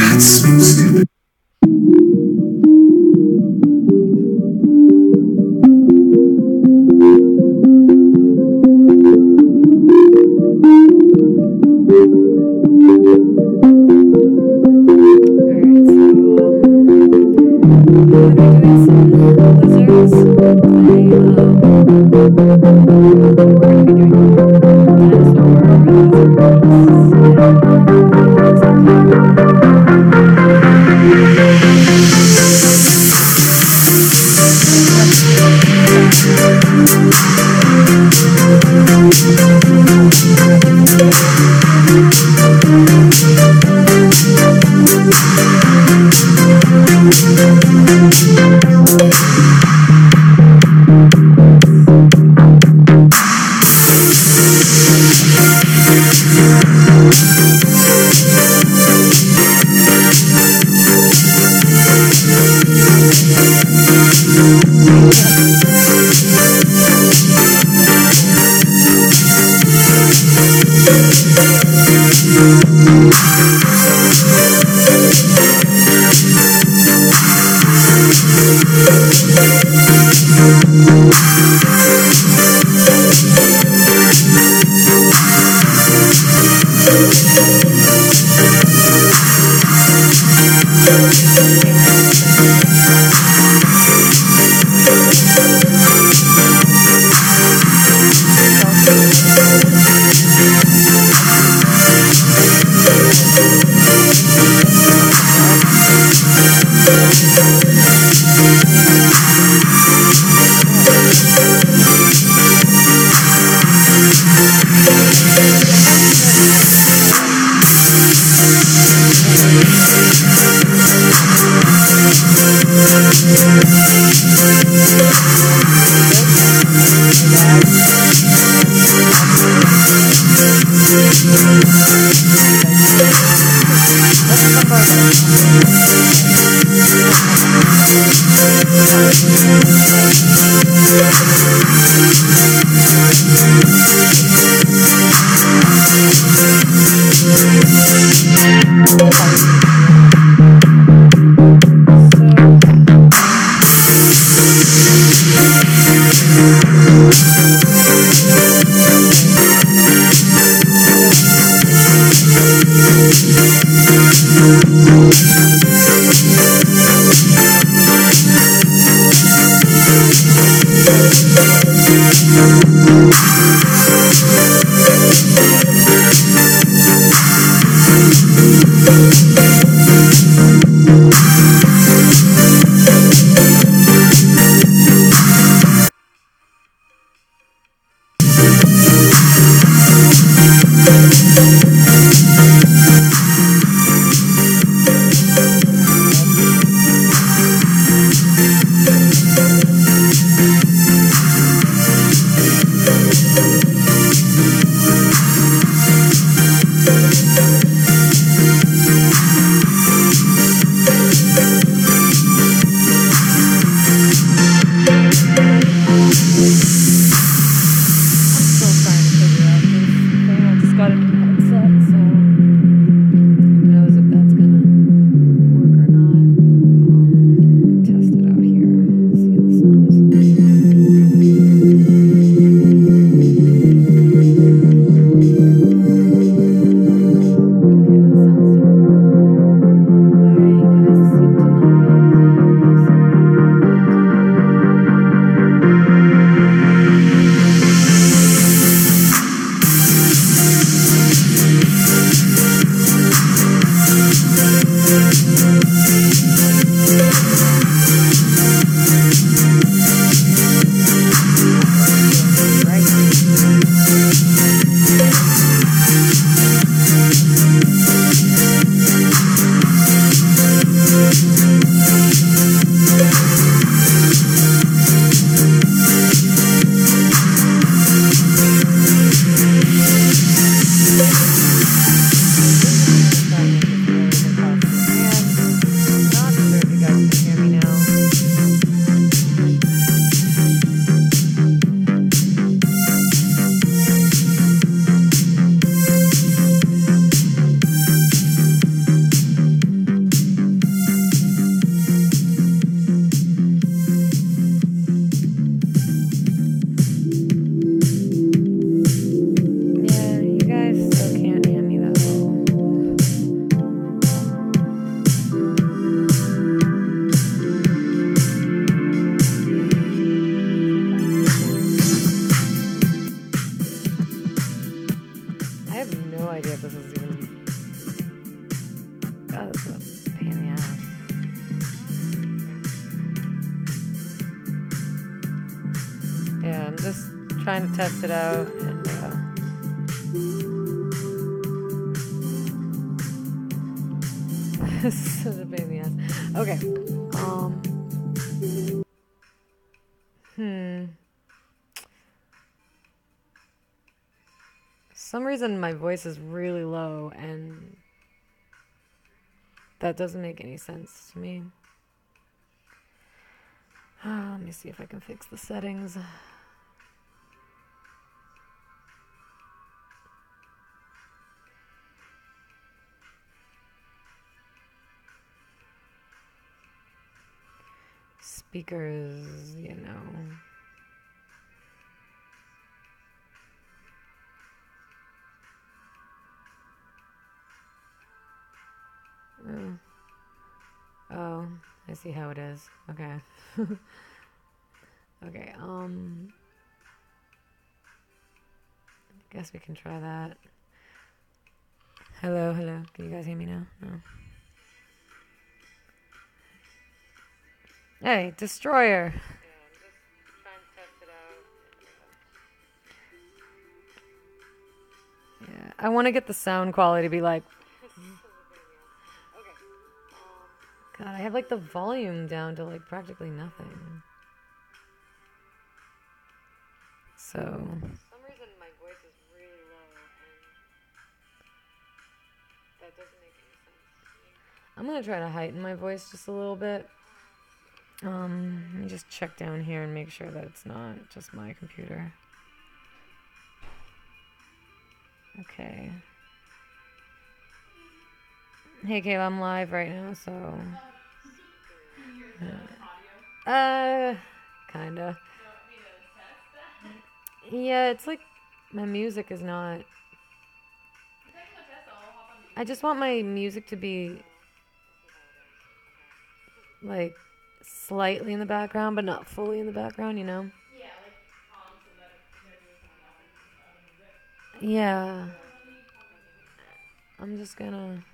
That's so stupid. trying to test it out, and this is such a pain in the ass. Okay. For some reason my voice is really low, and that doesn't make any sense to me. Let me see if I can fix the settings. Speakers, you know. Oh, I see how it is. Okay. Okay, I guess we can try that. Hello, hello. Can you guys hear me now? No. Hey, Destroyer. Yeah, I'm just trying to test it out. Yeah, I want to get the sound quality to be like. God, I have like the volume down to like practically nothing. So. For some reason, my voice is really low, and that doesn't make any sense. I'm gonna try to heighten my voice just a little bit. Let me just check down here and make sure that it's not just my computer. Okay. Hey, Kayla, I'm live right now, so. Kinda. Yeah, it's like my music is not. I just want my music to be like slightly in the background, but not fully in the background, you know? Yeah. I'm just gonna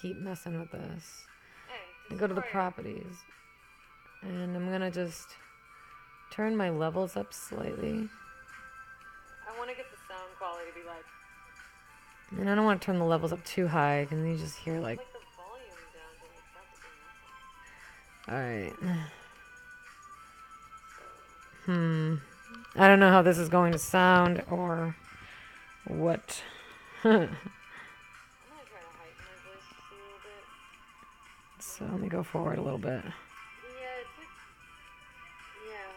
keep messing with this. And go to the properties. And I'm gonna just turn my levels up slightly. I want to get the sound quality to be like. And I don't want to turn the levels up too high, because you just hear like. The volume down to Alright. I don't know how this is going to sound or what. I'm gonna try to heighten my voice just a little bit. So let me go forward a little bit. Yeah, it's like. Yeah.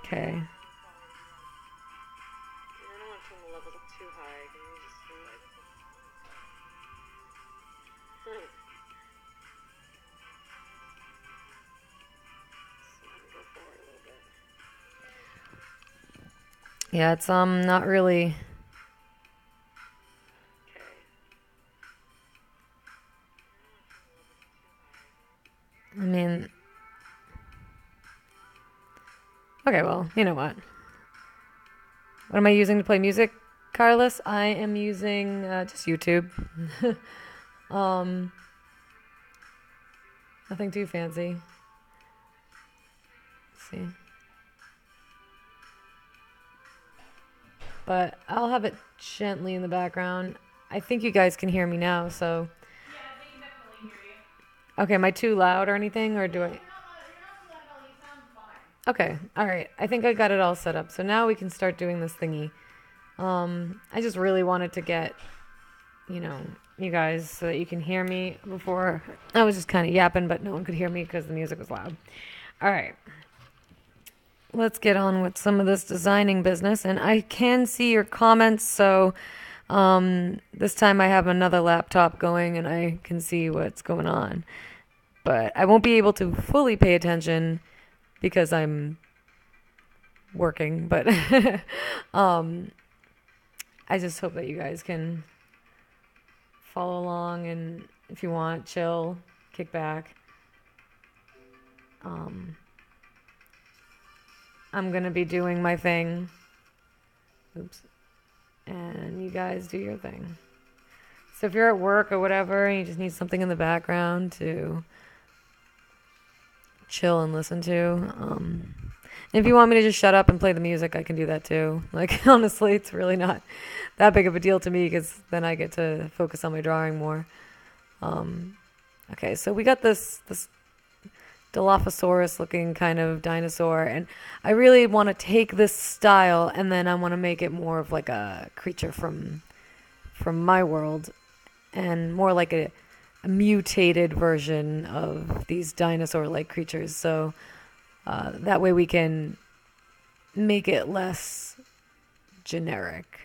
Okay. I don't want to turn the levels up too high. Can you just feel like. So let me go forward a little bit. Yeah, it's not really. I mean, okay, well, you know what? What am I using to play music, Carlos? I am using just YouTube. Nothing too fancy. Let's see. But I'll have it gently in the background. I think you guys can hear me now, so. Yeah, they can definitely hear you. Okay, am I too loud or anything, or do I? You're not too loud at all. You sound fine. Okay, all right. I think I got it all set up. So now we can start doing this thingy. I just really wanted to get, you guys so that you can hear me before. I was just kind of yapping, but no one could hear me because the music was loud. All right. Let's get on with some of this designing business. And I can see your comments, so this time I have another laptop going and I can see what's going on. But I won't be able to fully pay attention because I'm working, but I just hope that you guys can follow along, and if you want, chill, kick back. I'm gonna be doing my thing. Oops. And you guys do your thing. So if you're at work or whatever and you just need something in the background to chill and listen to. If you want me to just shut up and play the music, I can do that too. Like, honestly, it's really not that big of a deal to me because then I get to focus on my drawing more. Okay, so we got this Dilophosaurus looking kind of dinosaur, and I really want to take this style and then I want to make it more of like a creature from my world and more like a mutated version of these dinosaur-like creatures. So that way we can make it less generic.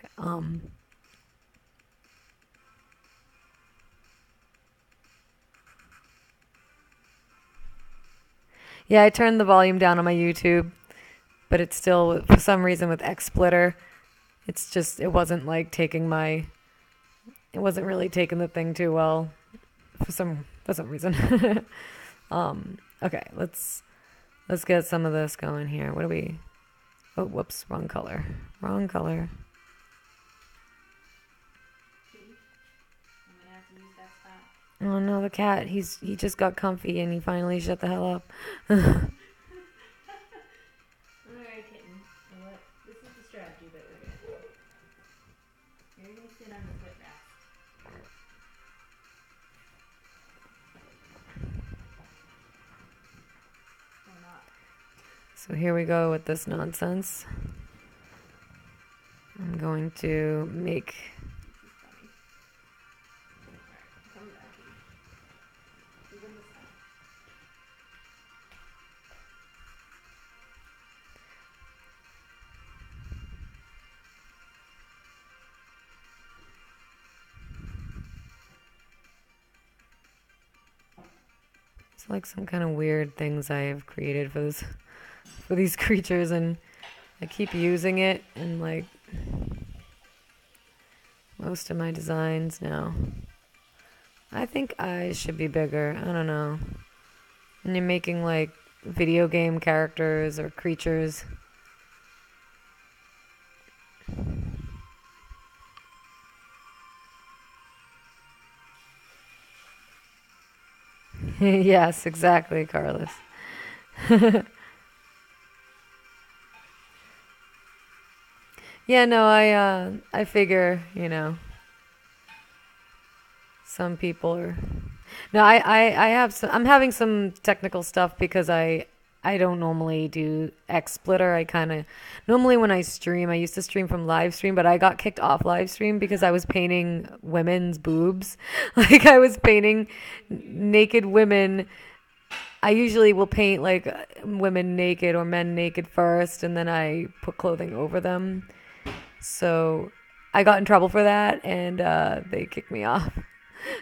Yeah, I turned the volume down on my YouTube, but it's still, for some reason, with XSplitter, it's just, it wasn't like it wasn't really taking the thing too well for some reason. Okay, let's get some of this going here. What do we? Oh, whoops, wrong color. Wrong color. Oh no, the cat. He just got comfy and he finally shut the hell up. Alright, kitten. You know what? This is the strategy that we're gonna do. You're gonna sit on the footrest. Or not. So here we go with this nonsense. I'm going to make. Come back here. Give him the sign. It's like some kind of weird things I have created for these creatures, and I keep using it in like most of my designs now. I think eyes should be bigger. I don't know. And you're making like video game characters or creatures. Yes, exactly, Carlos. Yeah, no, I figure, some people are. No, I have some. I'm having some technical stuff because I don't normally do XSplitter. I kind of normally when I stream, I used to stream from live stream, but I got kicked off live stream because I was painting women's boobs. Like I was painting naked women. I usually will paint like women naked or men naked first, and then I put clothing over them. So I got in trouble for that, and they kicked me off.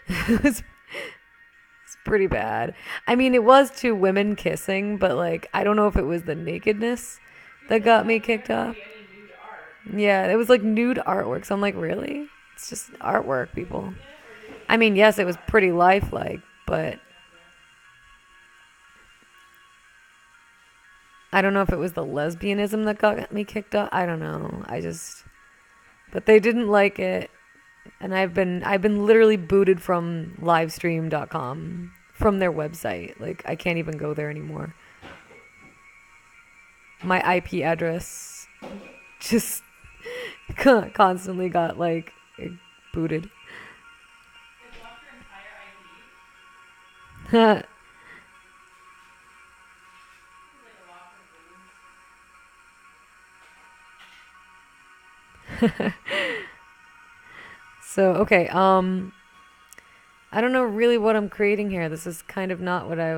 It's pretty bad. I mean, it was two women kissing, but like I don't know if it was the nakedness that got me kicked off. Yeah, it was like nude artwork. So I'm like, really? It's just artwork, people. I mean, yes, it was pretty lifelike, but I don't know if it was the lesbianism that got me kicked off. I don't know. But they didn't like it. And I've been literally booted from livestream.com, from their website. Like I can't even go there anymore. My IP address just constantly got like booted. They blocked your entire IP. Like a lock of boobs. So, okay, I don't know really what I'm creating here. This is kind of not what I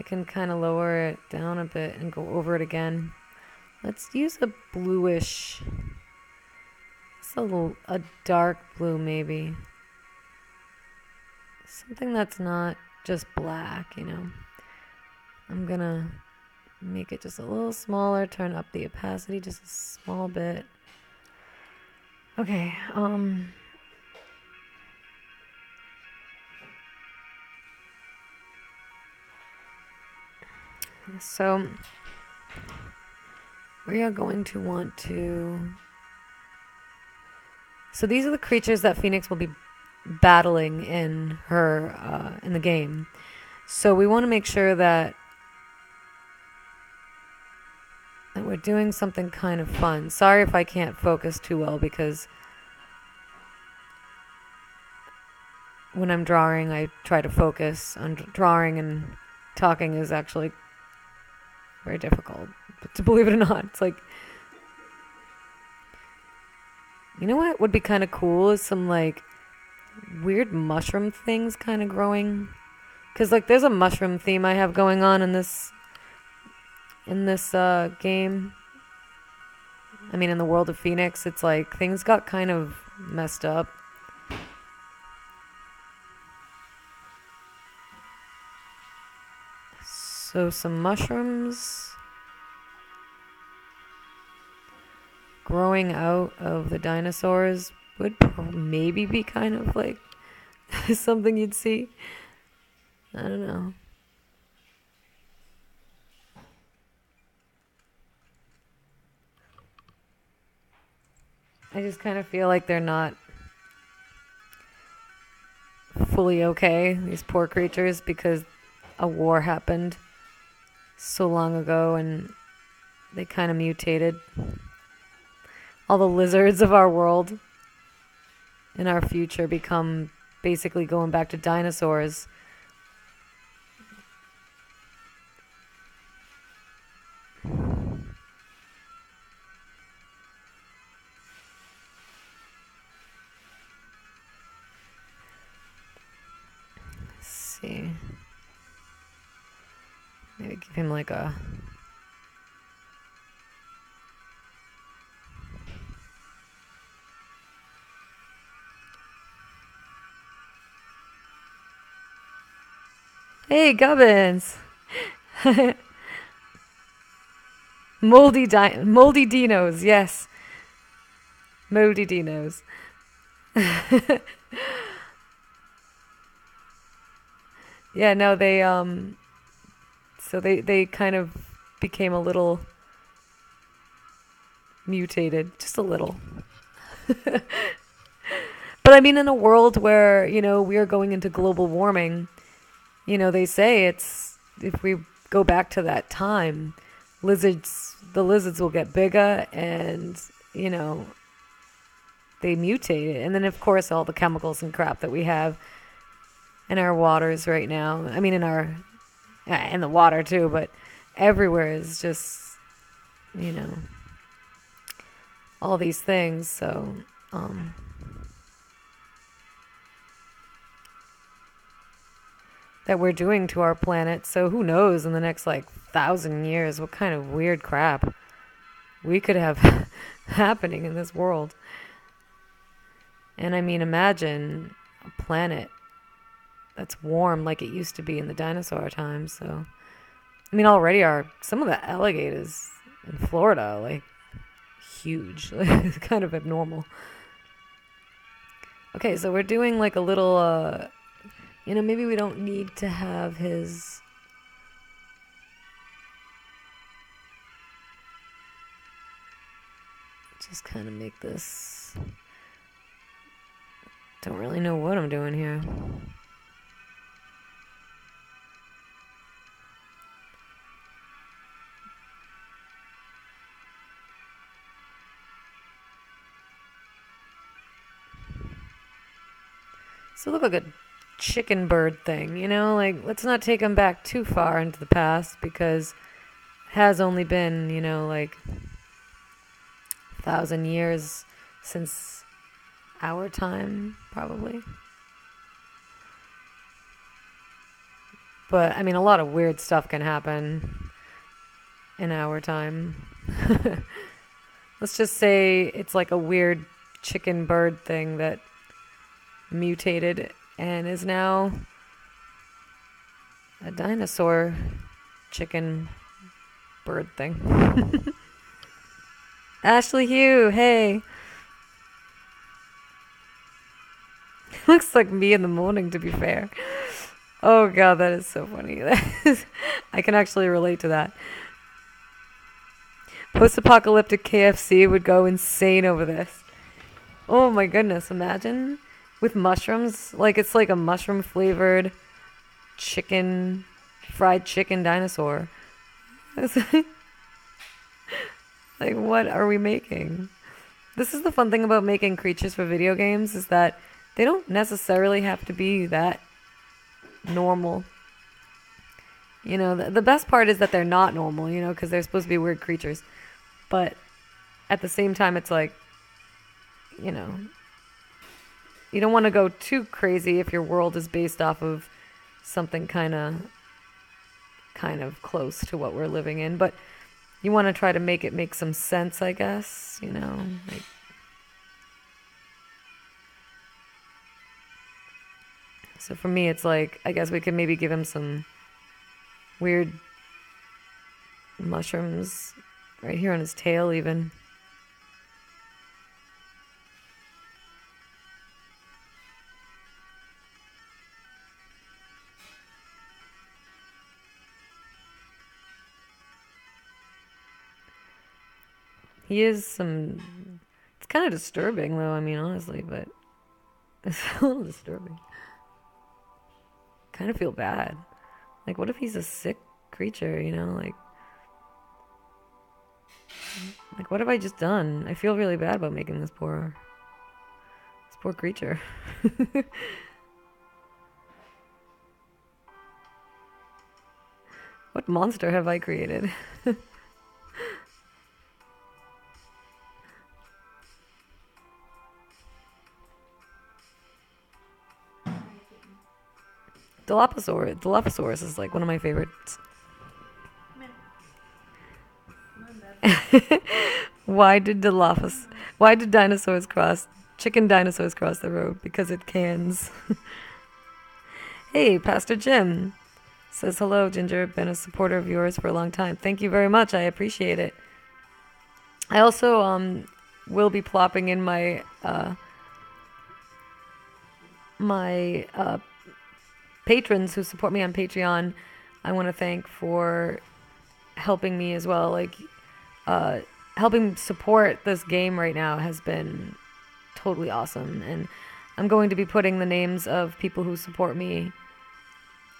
can kind of lower it down a bit and go over it again. Let's use a bluish, it's a dark blue maybe. Something that's not just black, I'm gonna make it just a little smaller, turn up the opacity just a small bit. Okay, so we are going to want to. So these are the creatures that Phoenix will be battling in the game. So we want to make sure that we're doing something kind of fun. Sorry if I can't focus too well, because when I'm drawing, I try to focus on drawing, and talking is actually very difficult. But to believe it or not, it's like, you know what would be kind of cool is some like weird mushroom things kind of growing. Because like there's a mushroom theme I have going on in this game. I mean, in the world of Phoenix, it's like things got kind of messed up. So some mushrooms growing out of the dinosaurs would maybe be kind of like something you'd see. I don't know. I just kind of feel like they're not fully okay, these poor creatures, because a war happened so long ago and they kind of mutated. All the lizards of our world in our future become basically going back to dinosaurs. Let's see. Maybe give him like a... Hey, Gubbins! Moldy dinos, yes. Moldy dinos. Yeah, no, they, so they kind of became a little mutated. Just a little. But I mean, in a world where, you know, we are going into global warming, you know, they say it's, if we go back to that time, the lizards will get bigger and, you know, they mutate. And then, of course, all the chemicals and crap that we have in our waters right now. I mean, in the water too, but everywhere is just, you know, all these things. So, that we're doing to our planet. So who knows in the next like 1,000 years what kind of weird crap we could have happening in this world. And I mean, imagine a planet that's warm like it used to be in the dinosaur times. So I mean, already some of the alligators in Florida, like, huge. It's kind of abnormal. Okay, so we're doing like a little you know, maybe we don't need to have his... Just kind of make this... Don't really know what I'm doing here. So look like a chicken bird thing, you know, like let's not take him back too far into the past, because it has only been, you know, like 1,000 years since our time, probably. But I mean, a lot of weird stuff can happen in our time. Let's just say it's like a weird chicken bird thing that mutated and is now a dinosaur chicken bird thing. Ashley Hugh, hey. Looks like me in the morning, to be fair. Oh god, that is so funny. I can actually relate to that. Post-apocalyptic KFC would go insane over this. Oh my goodness, imagine with mushrooms. Like, it's like a mushroom flavored fried chicken dinosaur. Like, what are we making? This is the fun thing about making creatures for video games, is that they don't necessarily have to be that normal. You know, the best part is that they're not normal, you know, because they're supposed to be weird creatures. But at the same time, it's like, you know, you don't want to go too crazy if your world is based off of something kind of close to what we're living in. But you want to try to make it make some sense, I guess, you know. Like, so for me, it's like, I guess we could maybe give him some weird mushrooms right here on his tail even. He is some... It's kind of disturbing, though, I mean, honestly, but... It's a little disturbing. Kind of feel bad. Like, what if he's a sick creature, you know? Like, what have I just done? I feel really bad about making this poor creature. What monster have I created? Dilophosaurus is like one of my favorites. Why did chicken dinosaurs cross the road? Because it cans. Hey, Pastor Jim says, hello, Ginger. Been a supporter of yours for a long time. Thank you very much. I appreciate it. I also will be plopping in my patrons who support me on Patreon. I want to thank for helping me as well. Like, helping support this game right now has been totally awesome. And I'm going to be putting the names of people who support me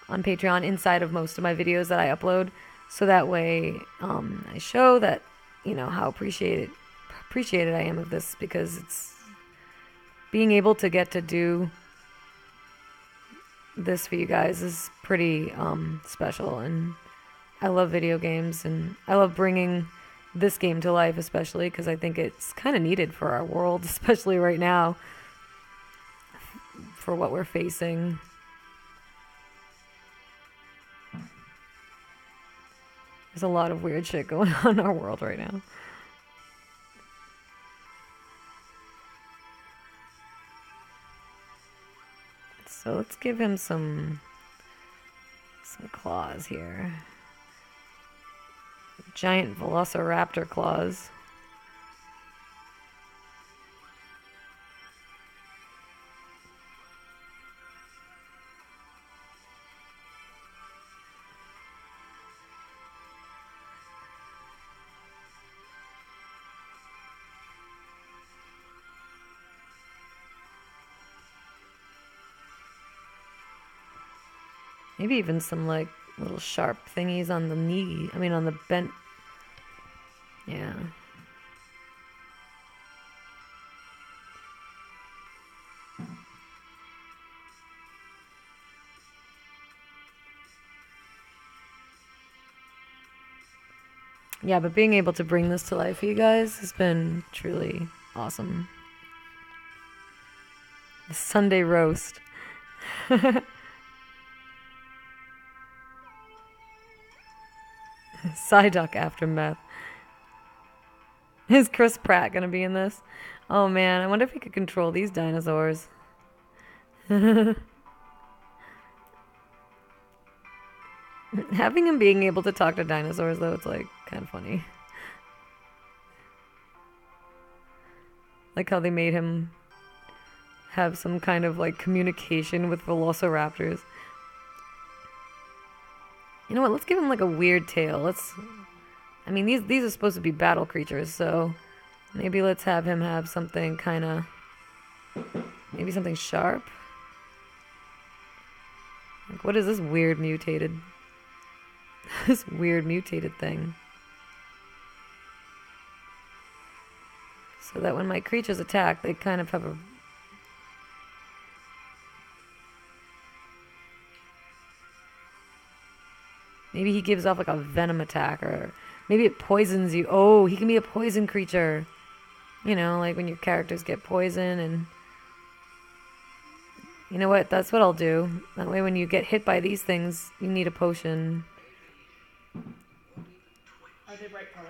on Patreon inside of most of my videos that I upload. So that way I show that, you know, how appreciated I am of this, because it's being able to get to do this for you guys is pretty special. And I love video games, and I love bringing this game to life, especially because I think it's kind of needed for our world, especially right now, for what we're facing. There's a lot of weird shit going on in our world right now. So let's give him some claws here. Giant velociraptor claws. Maybe even some, like, little sharp thingies on the knee. I mean, on the bent. Yeah. Yeah, but being able to bring this to life for you guys has been truly awesome. The Sunday roast. Psyduck aftermath. Is Chris Pratt gonna be in this? Oh man, I wonder if he could control these dinosaurs. Having him being able to talk to dinosaurs, though, it's like kind of funny. Like how they made him have some kind of like communication with velociraptors. You know what? Let's give him like a weird tail. I mean, these are supposed to be battle creatures, so maybe let's have him have something kind of, maybe something sharp. Like What is this weird mutated? This weird mutated thing. So that when my creatures attack, they kind of have a... Maybe he gives off like a venom attack, or maybe it poisons you. Oh, he can be a poison creature. You know, like when your characters get poison and... You know what? That's what I'll do. That way when you get hit by these things, you need a potion. Are they bright color?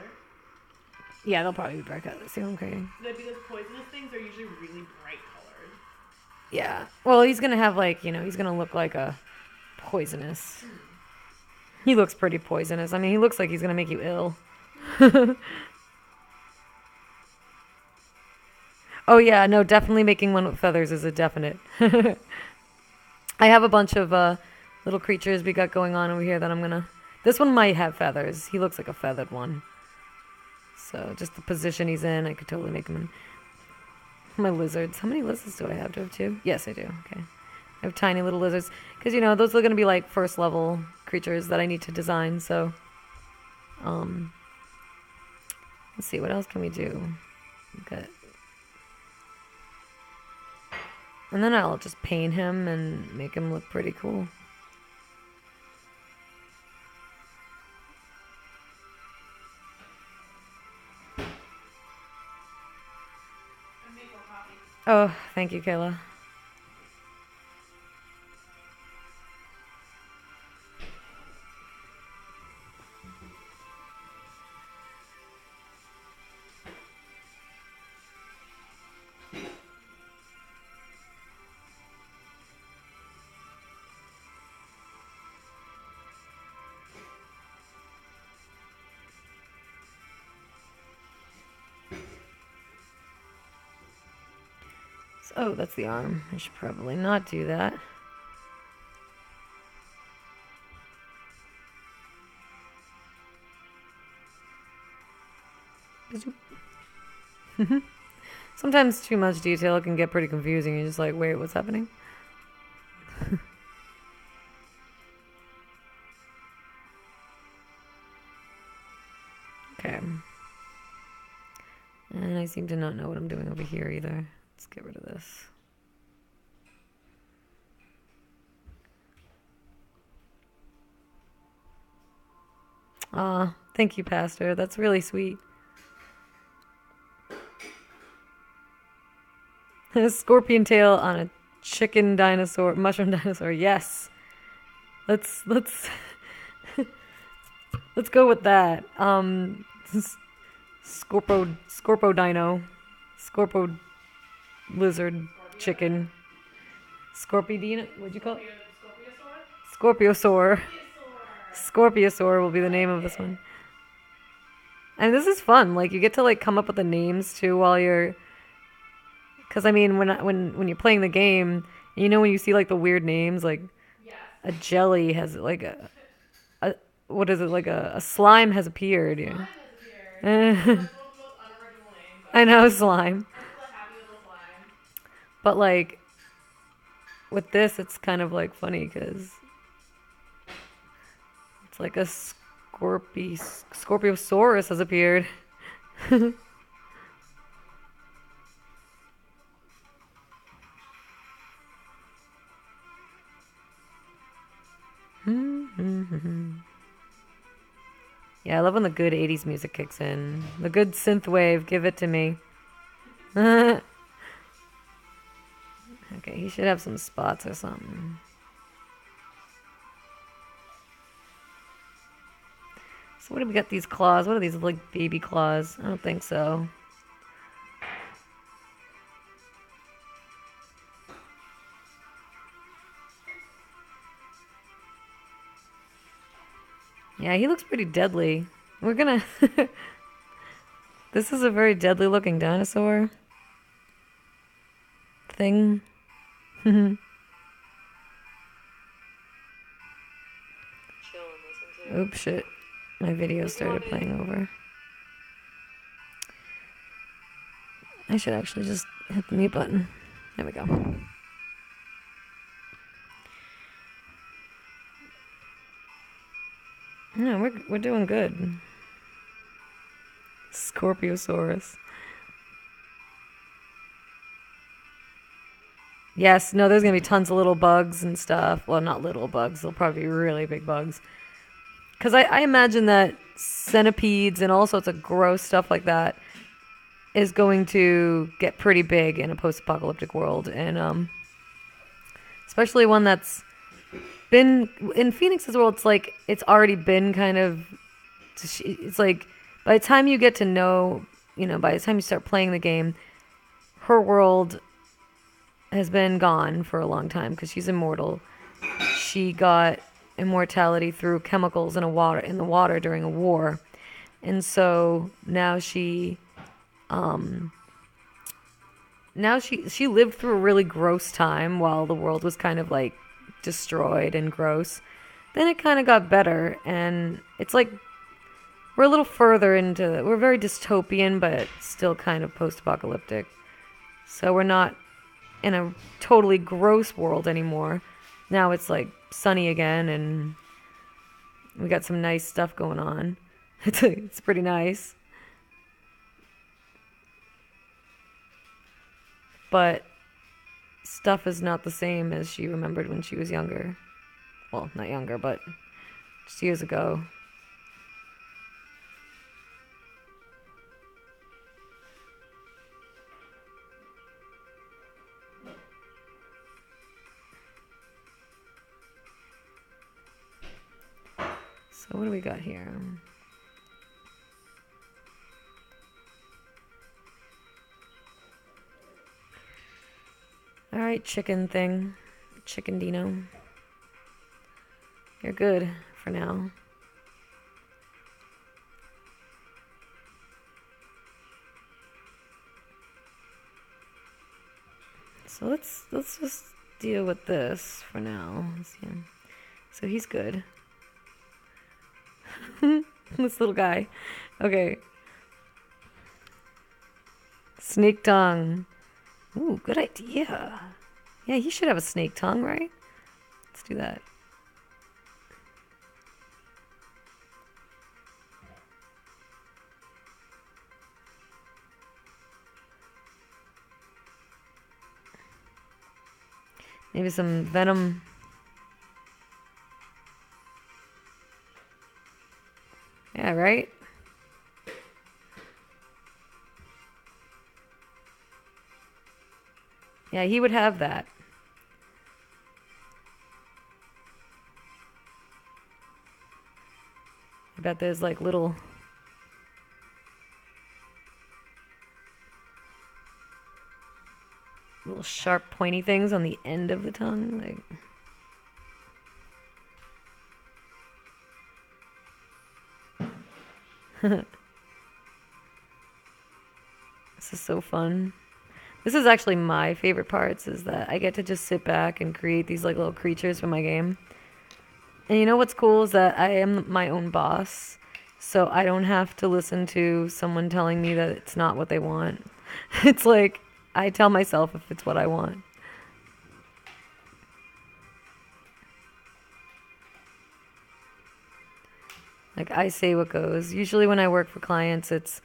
Yeah, they'll probably be bright colors. See what I'm creating? Because poisonous things are usually really bright colored. Yeah. Well, he's gonna have like, you know, he's gonna look like a poisonous. He looks pretty poisonous. I mean, he looks like he's gonna make you ill. Oh yeah, no, definitely making one with feathers is a definite. I have a bunch of little creatures we got going on over here that I'm gonna... This one might have feathers. He looks like a feathered one. So just the position he's in, I could totally make him in. My lizards. How many lizards do I have? Do I have 2? Yes, I do. Okay. I have tiny little lizards. Because, you know, those are going to be like first level creatures that I need to design. So, let's see. What else can we do? Okay. And then I'll just paint him and make him look pretty cool. Oh, thank you, Kayla. Oh, that's the arm. I should probably not do that. Sometimes too much detail can get pretty confusing. You're just like, wait, what's happening? Okay. And I seem to not know what I'm doing over here either. Let's get rid of this. Aw, thank you, Pastor. That's really sweet. A scorpion tail on a chicken dinosaur, mushroom dinosaur. Yes. Let's let's go with that. Scorpo dino. Scorpo lizard chicken. Scorpiodino, what'd you call it? Scorpiosaur. Scorpiosaur will be the name of this one. And this is fun. Like, you get to like come up with the names too while you're... Because I mean, when you're playing the game, you know when you see like the weird names, like a jelly has like a what is it, like a slime has appeared. Yeah. I know, slime. But like with this, it's kind of like funny because it's like a Scorpiosaurus has appeared. Yeah, I love when the good 80s music kicks in. The good synth wave, give it to me. Okay, he should have some spots or something. So what do we got, these claws? What are these, like baby claws? I don't think so. Yeah, he looks pretty deadly. We're gonna... This is a very deadly looking dinosaur thing. Oops, shit. My video started playing over. I should actually just hit the mute button. There we go. No, we're doing good. Scorpiosaurus. Yes, no, there's gonna be tons of little bugs and stuff. Well, not little bugs. They'll probably be really big bugs. Because I imagine that centipedes and all sorts of gross stuff like that is going to get pretty big in a post-apocalyptic world, and especially one that's been in Phoenix's world. It's like it's already been kind of. It's like by the time you get to know, by the time you start playing the game, her world has been gone for a long time because she's immortal. She got immortality through chemicals in the water during a war, and so now she lived through a really gross time while the world was kind of like destroyed and gross. Then it kind of got better, and it's like we're a little further we're very dystopian, but still kind of post-apocalyptic. So we're not in a totally gross world anymore. Now it's like sunny again, and we got some nice stuff going on. It's pretty nice. But stuff is not the same as she remembered when she was younger. Well, not younger, but just years ago. So what do we got here? Alright, chicken thing. Chicken Dino. You're good for now. So let's just deal with this for now. So he's good. This little guy. Okay. Snake tongue. Ooh, good idea. Yeah, he should have a snake tongue, right? Let's do that. Maybe some venom. Yeah, right? Yeah, he would have that. I bet there's like little sharp pointy things on the end of the tongue, like this is so fun. This is actually my favorite parts, is that I get to just sit back and create these like little creatures for my game. And you know what's cool is that I am my own boss, so I don't have to listen to someone telling me that it's not what they want. It's like I tell myself if it's what I want. Like I say what goes. Usually when I work for clients, it's,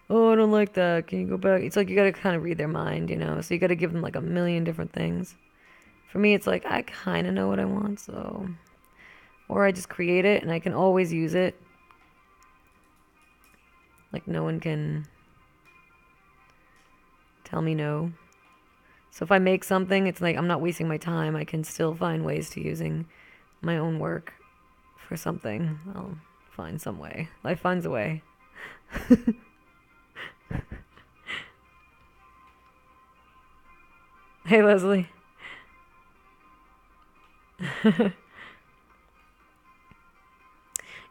oh, I don't like that. Can you go back? It's like you gotta kind of read their mind, So you gotta give them like a million different things. For me, it's like I kind of know what I want, so. Or I just create it and I can always use it. Like no one can tell me no. So if I make something, it's like I'm not wasting my time. I can still find ways to using my own work for something. I'll find some way. Life finds a way. Hey, Leslie.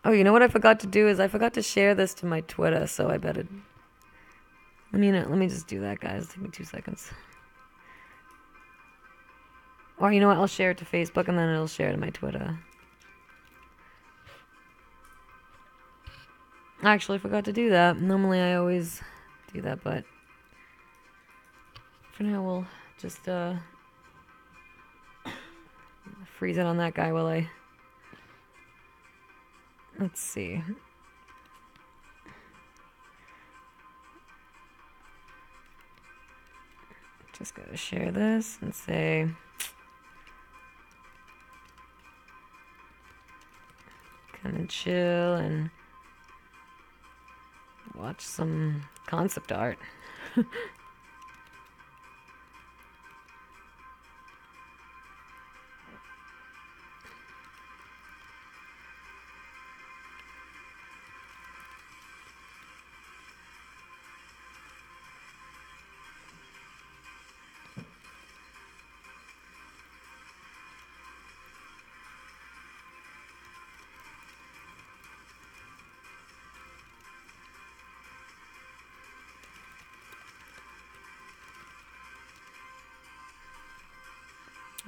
Oh, you know what I forgot to do is I forgot to share this to my Twitter, so I better. Let me just do that, guys. Take me 2 seconds. Or you know what? I'll share it to Facebook and then it'll share it to my Twitter. I actually forgot to do that. Normally I always do that, but for now we'll just freeze it on that guy while I let's see. Just gotta share this and say, come and chill and watch some concept art.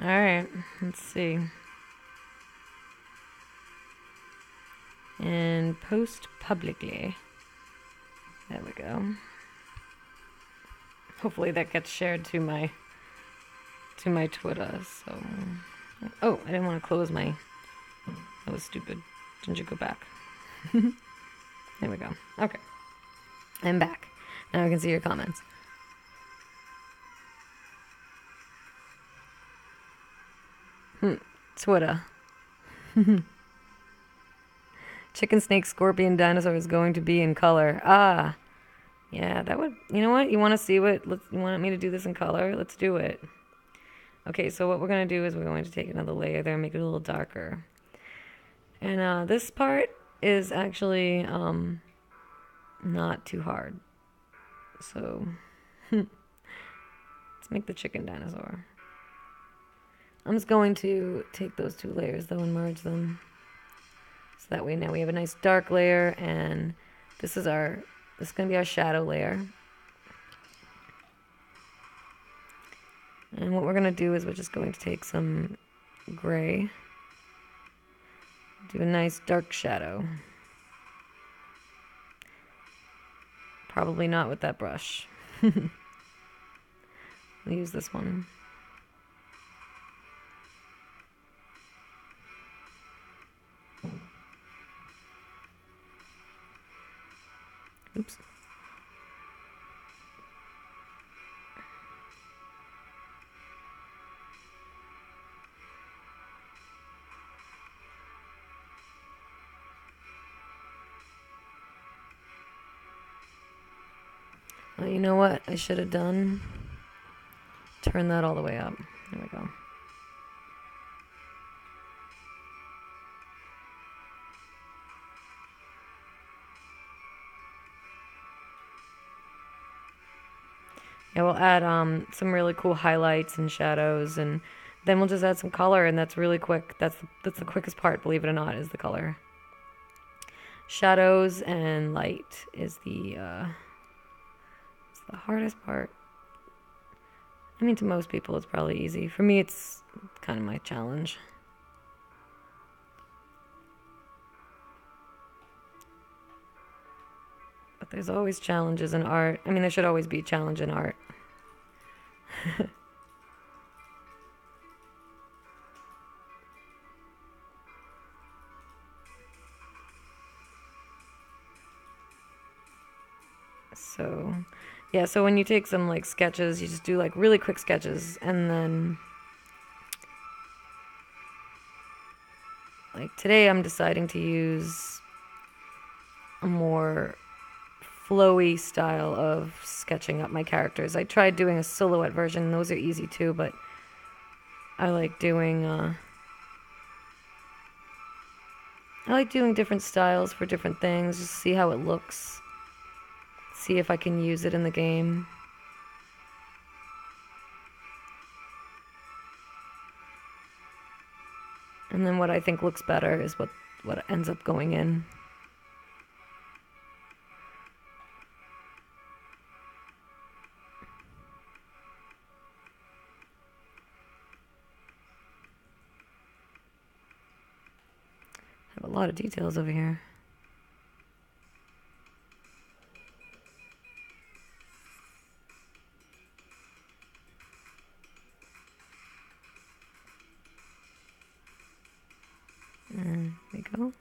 Alright, let's see. And post publicly. There we go. Hopefully that gets shared to my Twitter. So, oh, I didn't want to close my. That was stupid. Didn't you go back? There we go. Okay, I'm back. Now I can see your comments. Twitter. Chicken, snake, scorpion, dinosaur is going to be in color. Ah, yeah, that would. You know what? You want to see what? You want me to do this in color? Let's do it. Okay, so what we're gonna do is we're going to take another layer there and make it a little darker. And this part is actually not too hard. So let's make the chicken dinosaur. I'm just going to take those two layers though and merge them. So that way now we have a nice dark layer, and this is going to be our shadow layer. And what we're going to do is we're just going to take some gray, do a nice dark shadow. Probably not with that brush. We'll use this one. Oops. Well, you know what I should have done? Turn that all the way up. There we go. Yeah, we'll add some really cool highlights and shadows, and then we'll just add some color, and that's really quick. That's the quickest part, believe it or not, is the color. Shadows and light is the hardest part. I mean, to most people, it's probably easy. For me, it's kind of my challenge. But there's always challenges in art. I mean, there should always be a challenge in art. So, yeah, so when you take some, like, sketches, you just do, like, really quick sketches, and then, like, today I'm deciding to use a more flowy style of sketching up my characters. I tried doing a silhouette version. Those are easy too, but I like doing different styles for different things, just see how it looks. See if I can use it in the game. And then what I think looks better is what ends up going in. Have a lot of details over here. There we go.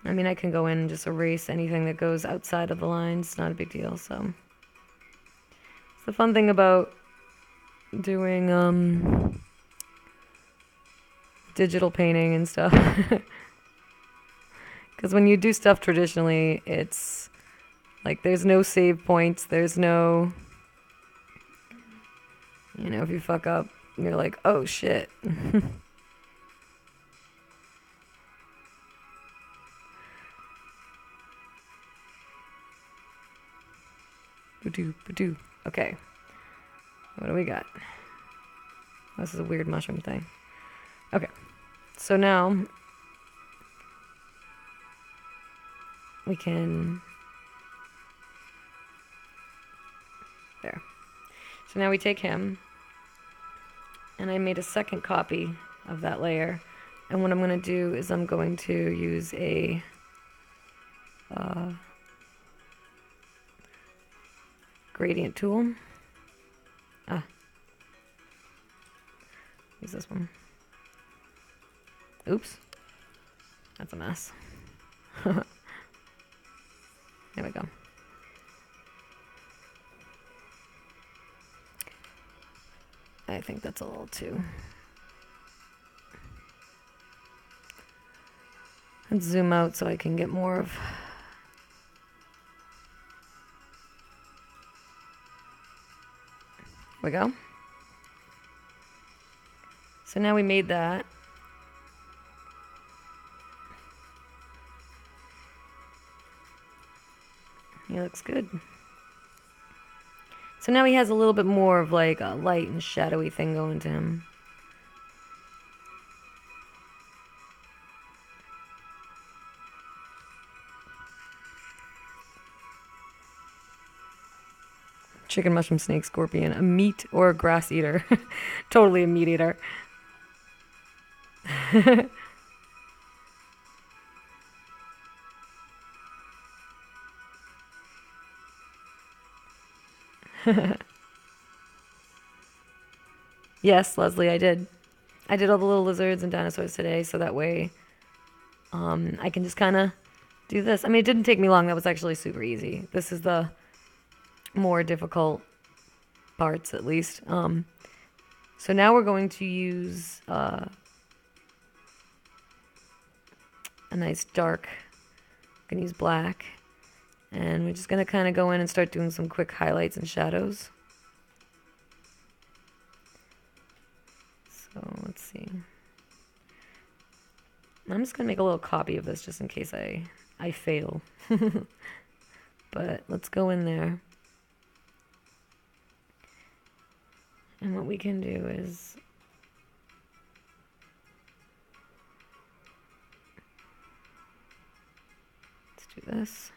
I mean, I can go in and just erase anything that goes outside of the lines. It's not a big deal, so. It's the fun thing about doing digital painting and stuff. Because when you do stuff traditionally, it's like there's no save points, there's no, you know, if you fuck up, you're like, oh shit. Badoo, badoo. Okay. What do we got? This is a weird mushroom thing. Okay. So now we can... There. So now we take him, and I made a second copy of that layer. And what I'm going to do is I'm going to use a gradient tool. Use this one. Oops. That's a mess. There we go. I think that's a little too. Let's zoom out so I can get more of. Here we go. So now we made that. He looks good. So now he has a little bit more of like a light and shadowy thing going to him. Chicken, mushroom, snake, scorpion, a meat or a grass eater. Totally a meat eater. Yes, Leslie, I did. I did all the little lizards and dinosaurs today, so that way I can just kind of do this. I mean, it didn't take me long. That was actually super easy. This is the more difficult parts, at least. So now we're going to use a nice dark. I'm going to use black. And we're just going to kind of go in and start doing some quick highlights and shadows. So let's see. I'm just going to make a little copy of this just in case I fail. But let's go in there. And what we can do is let's do this.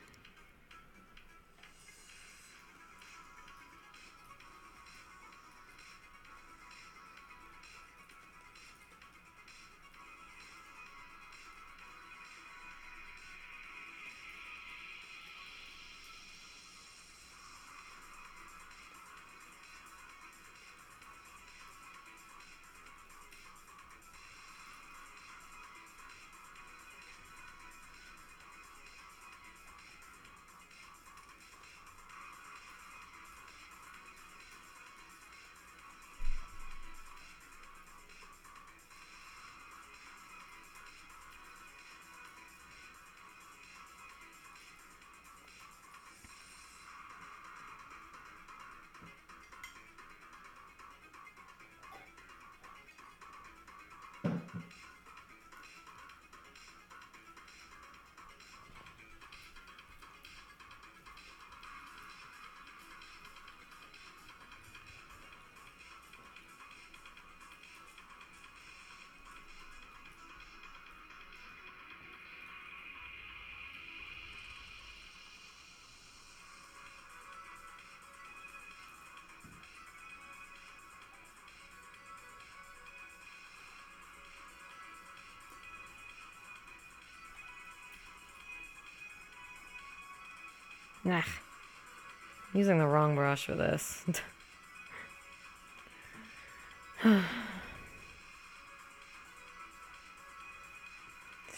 Nah, I'm using the wrong brush for this. Let's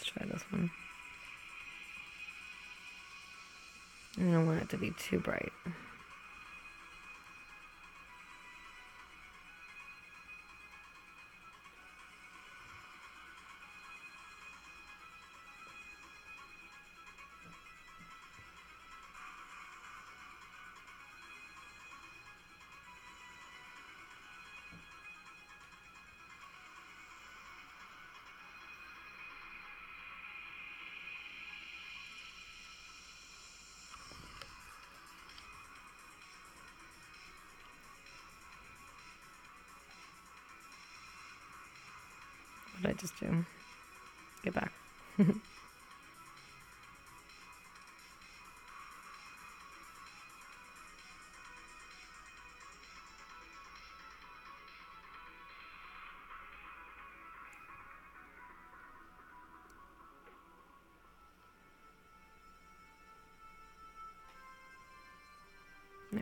try this one. don't want it to be too bright. What did I just do? Get back. There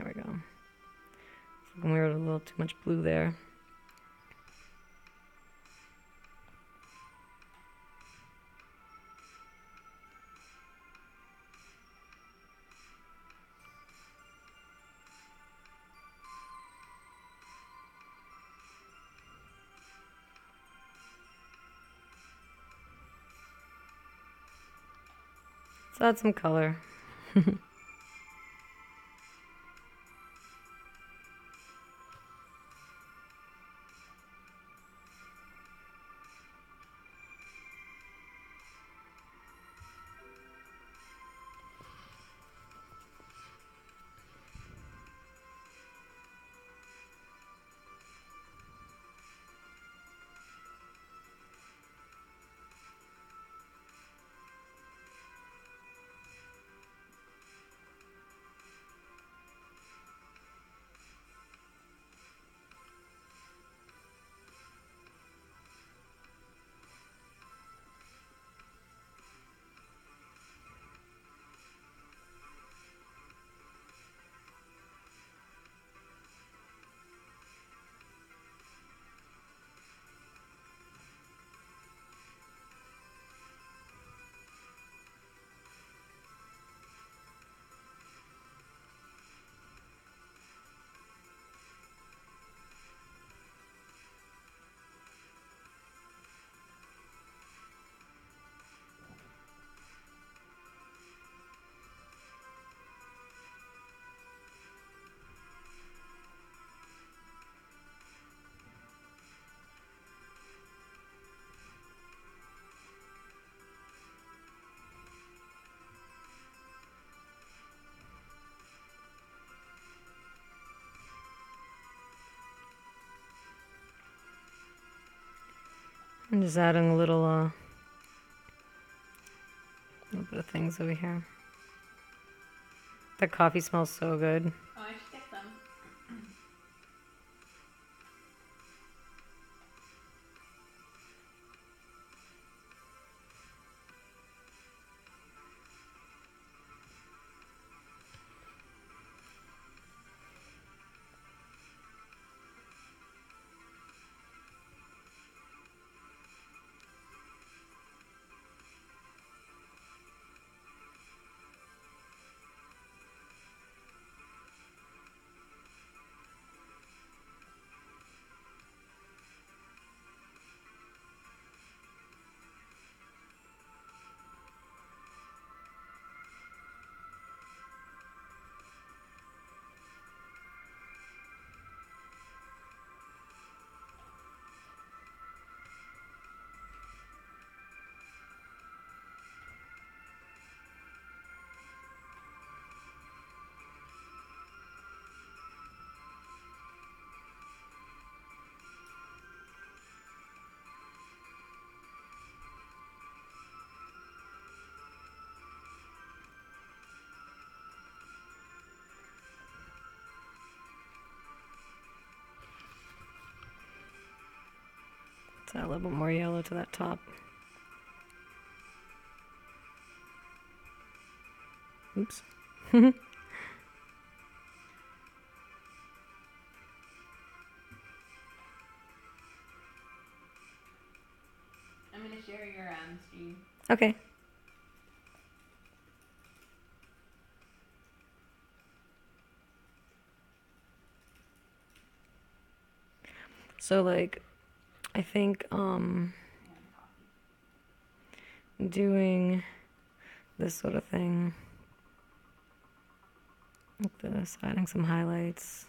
we go. It's looking weird, a little too much blue there. Let's add some color. I'm just adding a little bit of things over here. That coffee smells so good. Oh, I should get some. Let's add a little bit more yellow to that top. Oops. I'm gonna share your stream. Okay. So like, I think doing this sort of thing, like this, adding some highlights.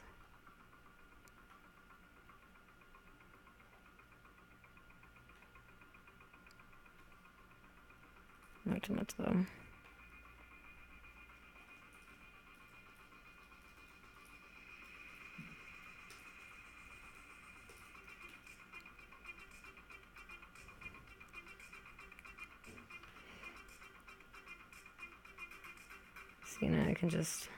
Not too much though. See, now I can just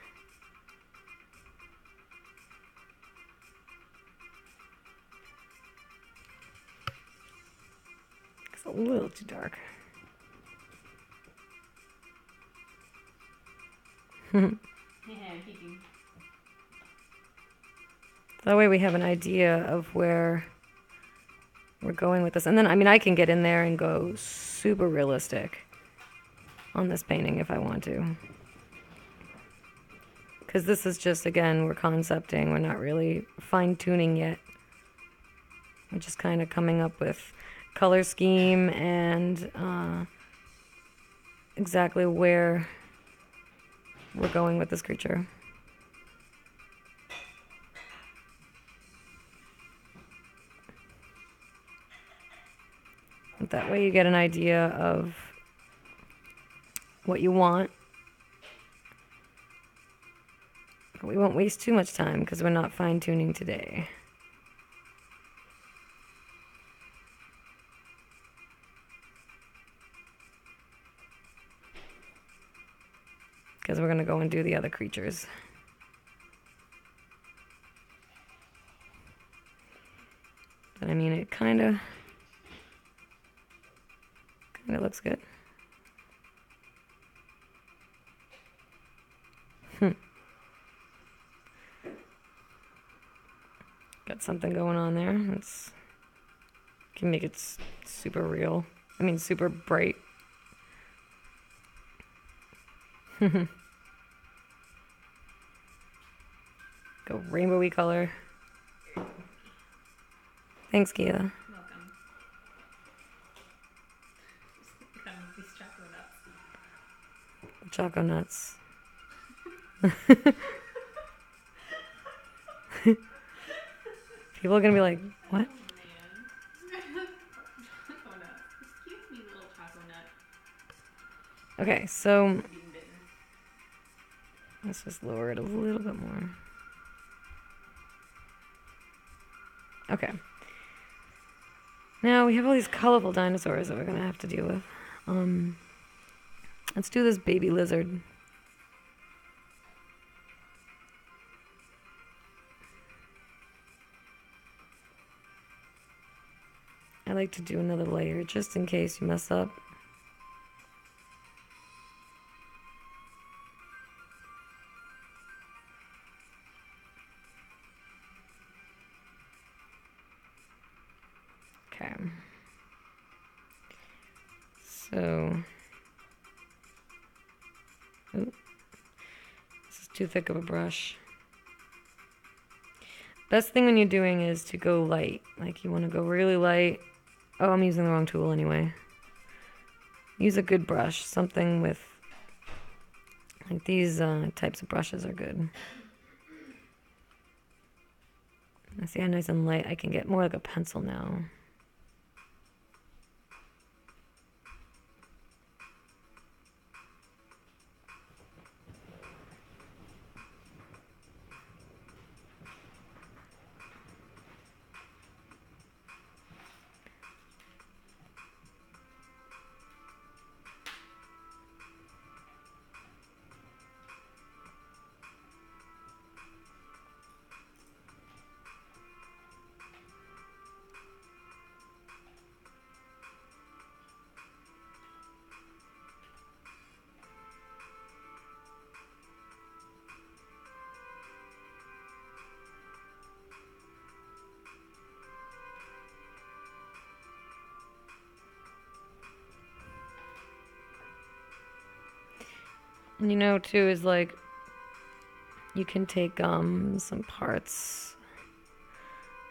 it's a little too dark. Yeah, keeping. That way we have an idea of where we're going with this. And then, I mean, I can get in there and go super realistic on this painting if I want to. Because this is just, again, we're concepting. We're not really fine-tuning yet. We're just kind of coming up with color scheme and exactly where we're going with this creature. That way you get an idea of what you want. But we won't waste too much time because we're not fine-tuning today. Because we're going to go and do the other creatures. But I mean, it kind of looks good. Got something going on there. It's can make it super real. I mean, super bright. Go rainbowy color. Thanks, Keela. Welcome. Come with these chocolate nuts. Choco nuts. People are gonna be like, what? Oh, man. Choco nut. Excuse me, little choco nut. Okay, so Being bitten. let's just lower it a little bit more. Okay. Now we have all these colorful dinosaurs that we're gonna have to deal with. Let's do this baby lizard. I like to do another layer just in case you mess up. Okay. So, ooh, this is too thick of a brush. Best thing when you're doing is to go light. Like you want to go really light. Oh, I'm using the wrong tool anyway. Use a good brush. Something with, like these types of brushes are good. I see how nice and light I can get. More like a pencil now. And you know, too, is like you can take some parts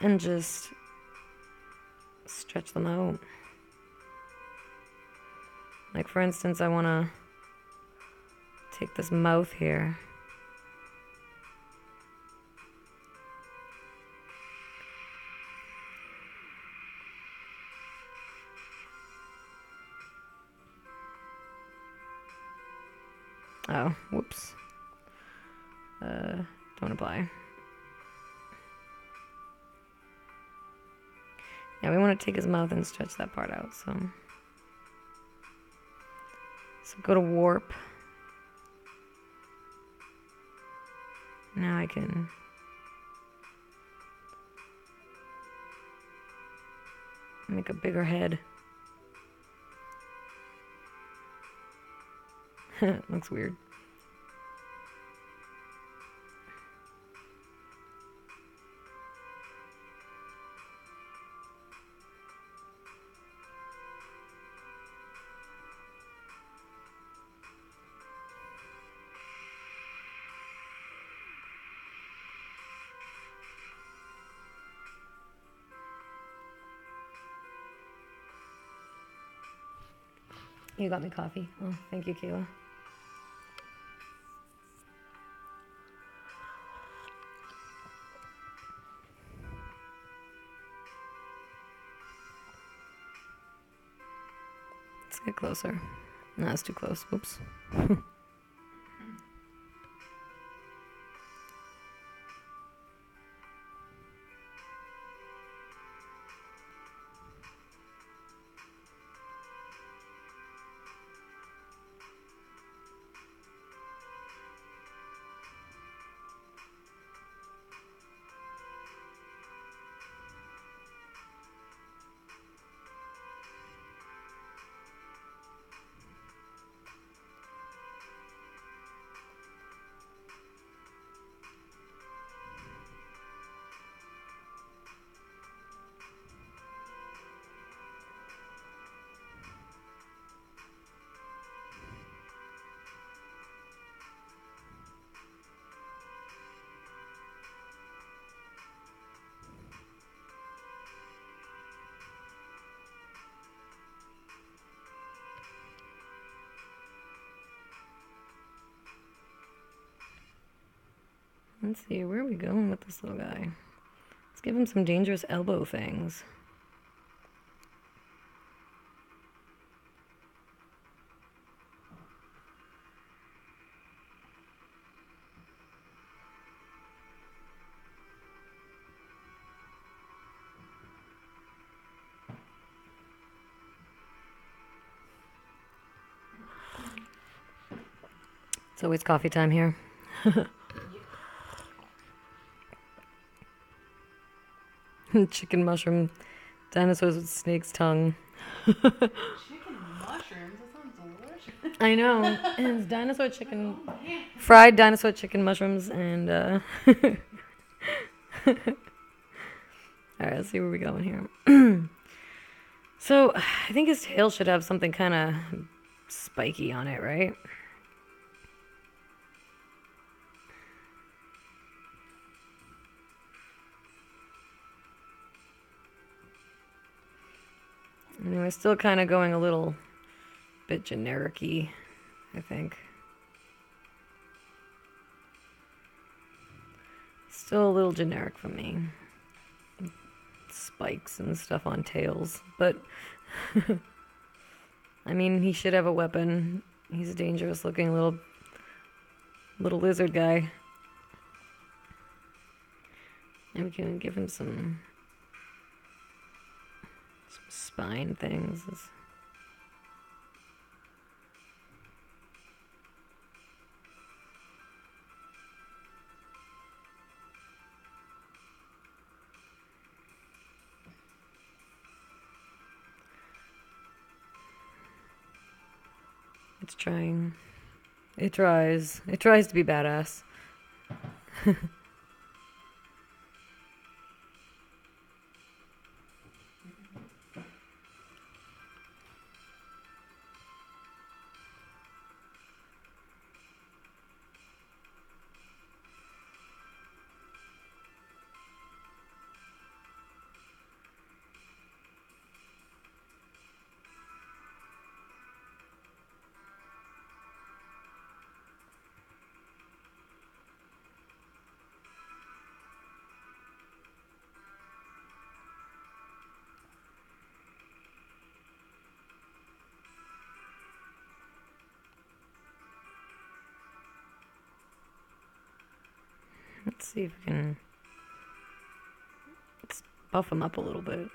and just stretch them out. Like, for instance, I want to take this mouth here. Oh, whoops. Don't apply. Yeah, we want to take his mouth and stretch that part out, so go to warp. Now I can make a bigger head. Looks weird. You got me coffee. Oh, thank you, Kayla. Let's get closer. No, that's too close. Whoops. Let's see, where are we going with this little guy? Let's give him some dangerous elbow things. It's always coffee time here. Chicken mushroom, dinosaurs with snake's tongue. Chicken mushrooms? That sounds delicious. I know. And it's dinosaur chicken, Oh, man. fried dinosaur chicken mushrooms, and All right, let's see where we're going here. So, I think his tail should have something kind of spiky on it, right? And we're still kind of going a little bit generic-y, I think. Still a little generic for me. Spikes and stuff on tails, but I mean, he should have a weapon. He's a dangerous looking little lizard guy. And we can give him some spine things. It's trying. It tries. It tries to be badass. Let's see if we can let's buff him up a little bit.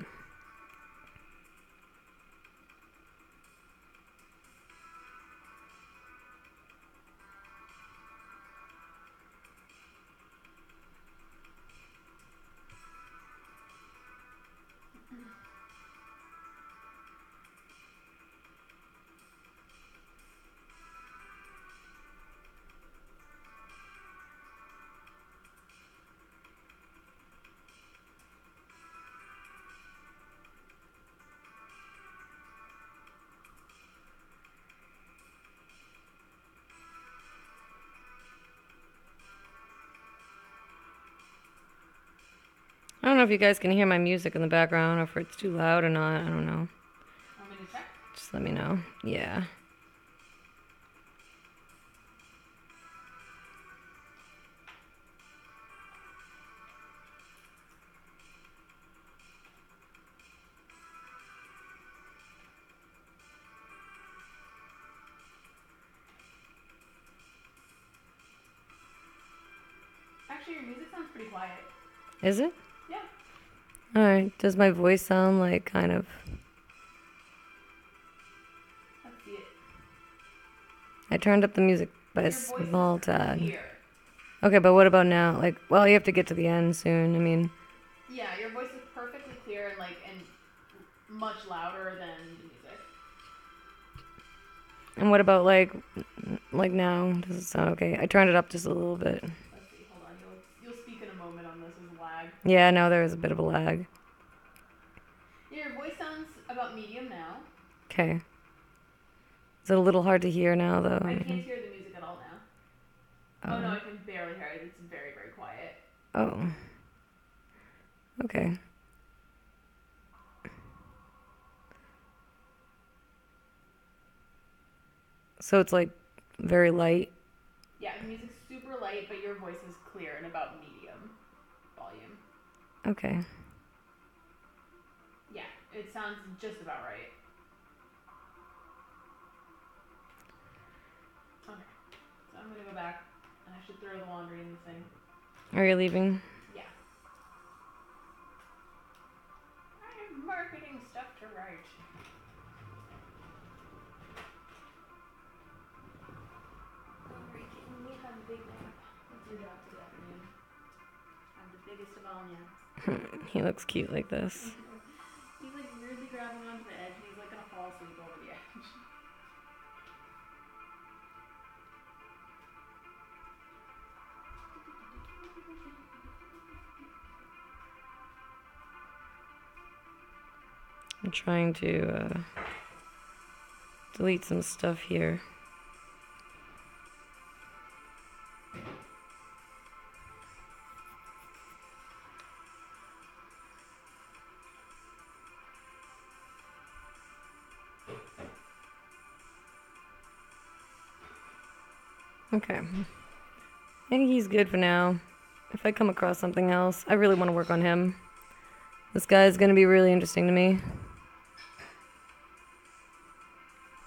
I don't know if you guys can hear my music in the background or if it's too loud or not. I don't know. Want me to check? Just let me know. Yeah. Actually, your music sounds pretty quiet. Is it? Yeah. Alright. Does my voice sound like kind of... Let's see it. I turned up the music by a Your voice small is tad. clear. Okay, but what about now? Like, well, you have to get to the end soon. I mean, Yeah, your voice is perfectly clear and much louder than the music. and what about like now? Does it sound okay? I turned it up just a little bit. Let's see. Hold on. You'll speak in a moment on this as lag. Yeah, no, there was a bit of a lag. Yeah, your voice sounds about medium now. Okay. Is it a little hard to hear now, though? I can't hear the music at all now. Oh no, I can barely hear it. It's very, very quiet. Oh. Okay. So it's like very light. Yeah, the music's super light, but your voice is clear and about medium volume. Okay. Yeah, it sounds just about right. Okay, so I'm gonna go back and I should throw the laundry in the sink. Are you leaving? Yeah. I have marketing stuff to write. Alright, kitten, you have a big nap. What's your job this afternoon? I'm the biggest of all naps. He looks cute like this. He's like weirdly grabbing onto the edge and he's like gonna fall asleep over the edge. I'm trying to delete some stuff here. Okay. I think he's good for now. If I come across something else, I really want to work on him. This guy's gonna be really interesting to me.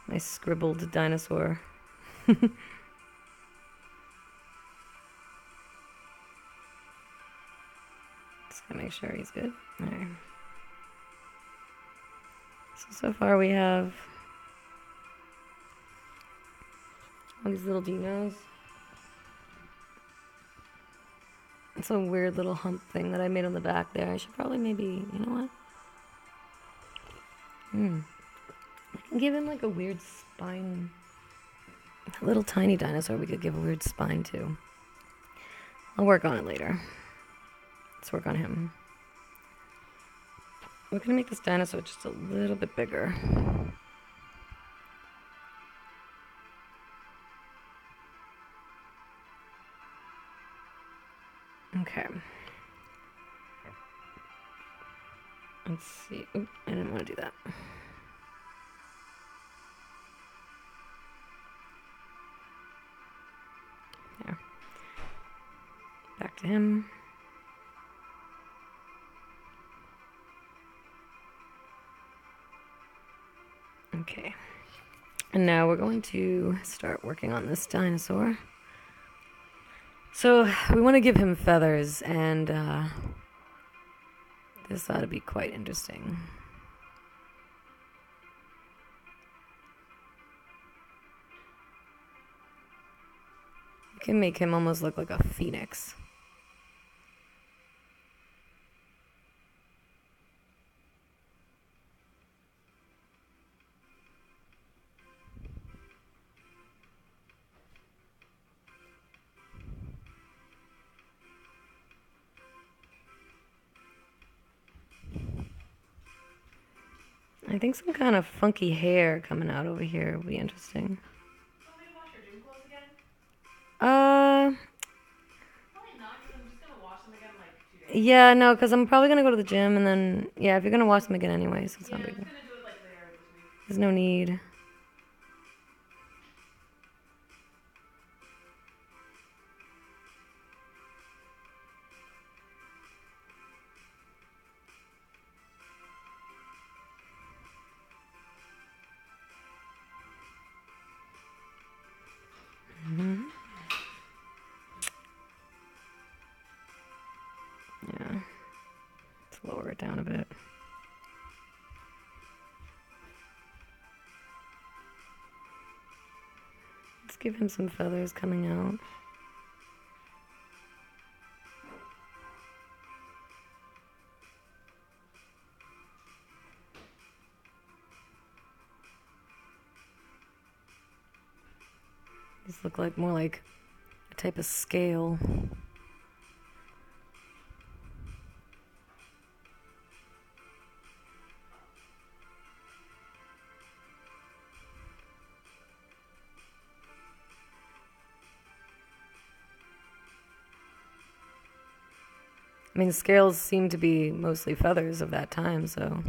My scribbled dinosaur. Just gotta make sure he's good. Alright. So far we have all these little dinos. It's a weird little hump thing that I made on the back there. I should probably maybe, you know what? I can give him like a weird spine. A little tiny dinosaur we could give a weird spine to. I'll work on it later. Let's work on him. We're gonna make this dinosaur just a little bit bigger. Okay. Let's see. Oop, I didn't want to do that. There. Back to him. Okay. And now we're going to start working on this dinosaur. So we want to give him feathers, and this ought to be quite interesting. You can make him almost look like a phoenix. I think some kind of funky hair coming out over here would be interesting. Want me to wash your gym clothes again? Uh, Probably not, because I'm just gonna wash them again in like 2 days. yeah, no, because I'm probably gonna go to the gym, and then, yeah, if you're gonna wash them again anyway, so it's Yeah, not I'm big just deal. gonna do it like later this week. There's no need. Yeah. Let's lower it down a bit. Let's give him some feathers coming out. These look like more like a type of scale. I mean, scales seem to be mostly feathers of that time, so.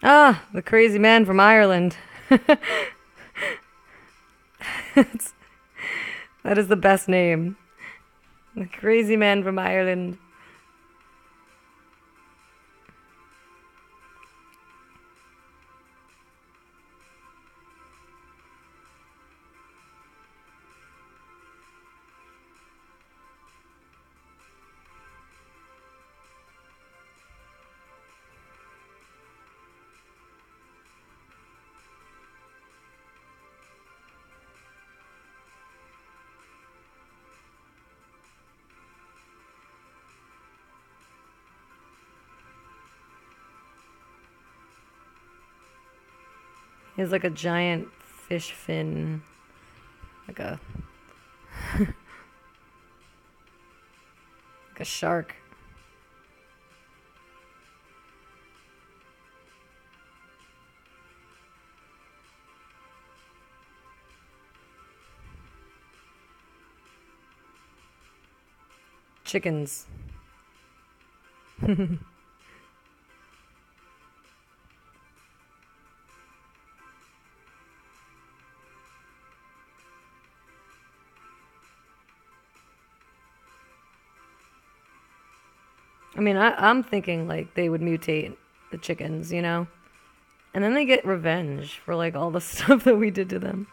Ah, the crazy man from Ireland. That is the best name. The crazy man from Ireland. He has like a giant fish fin. Like a like a shark. Chickens. I mean, I'm thinking like they would mutate the chickens, you know? And then they get revenge for like all the stuff that we did to them.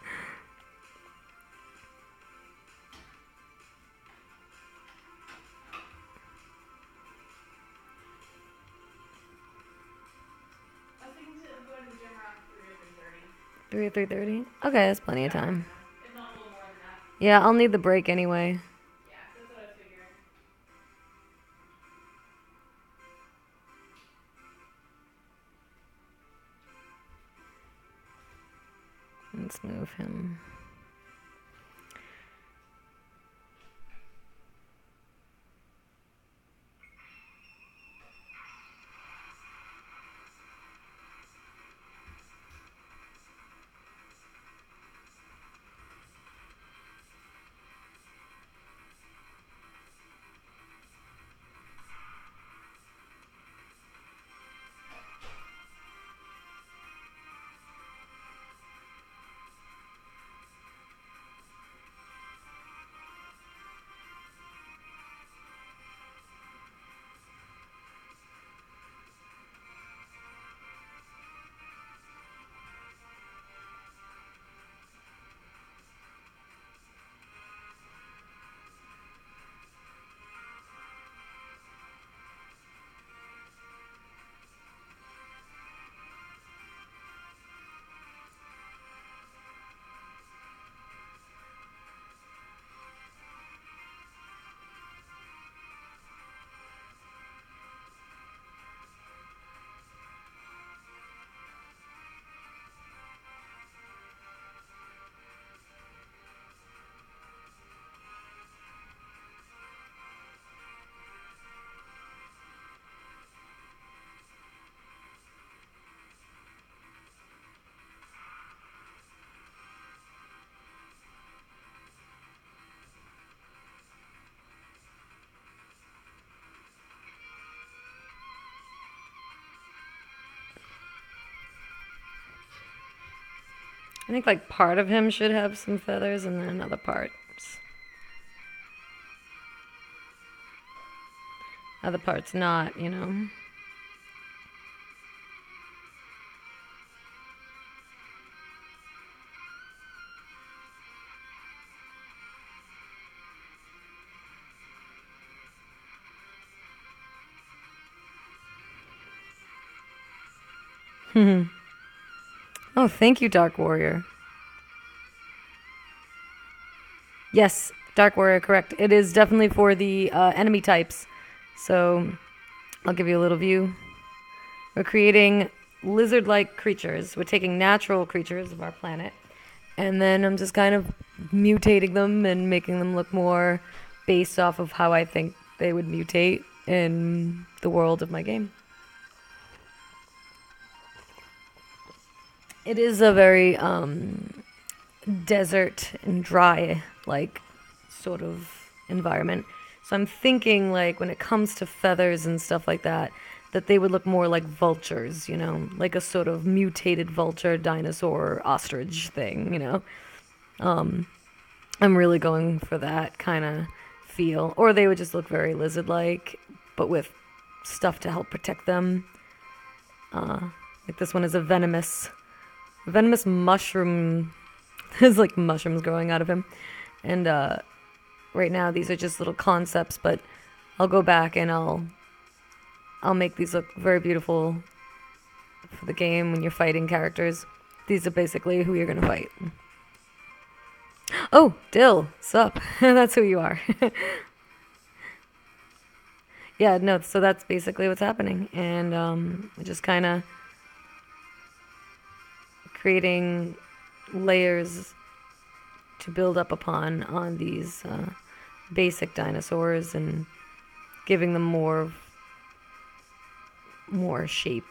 3 or 3:30? Okay, that's plenty of time. If not a little more than that. Yeah, I'll need the break anyway. Yeah, that's what I figured. Let's move him. I think like part of him should have some feathers and then other parts. Other parts not, you know. Oh, thank you, Dark Warrior. Yes, Dark Warrior, correct. It is definitely for the enemy types. So I'll give you a little view. We're creating lizard-like creatures. We're taking natural creatures of our planet, and then I'm just kind of mutating them and making them look more based off of how I think they would mutate in the world of my game. It is a very desert and dry, like, sort of environment. So I'm thinking, like, when it comes to feathers and stuff like that, that they would look more like vultures, you know, like a sort of mutated vulture, dinosaur, ostrich thing, you know. I'm really going for that kind of feel. Or they would just look very lizard-like, but with stuff to help protect them. Like this one is a venomous mushroom. There's like mushrooms growing out of him. And right now these are just little concepts, but I'll go back and I'll make these look very beautiful for the game when you're fighting characters. These are basically who you're going to fight. Oh, Dill, sup? That's who you are. Yeah, no, so that's basically what's happening. And just kind of creating layers to build up upon on these basic dinosaurs and giving them more shape.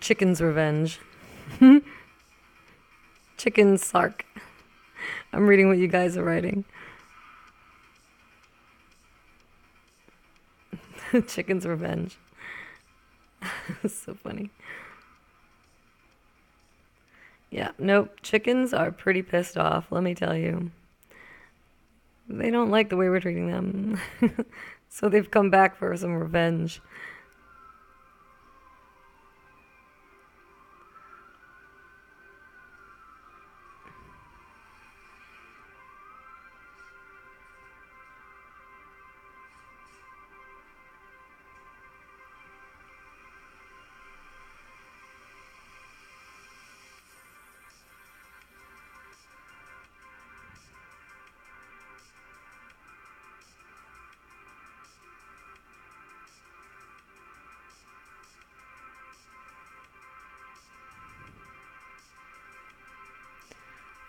Chicken's revenge. Chicken Sark. I'm reading what you guys are writing. Chicken's revenge. So funny. Yeah, nope. Chickens are pretty pissed off, let me tell you. They don't like the way we're treating them. So they've come back for some revenge.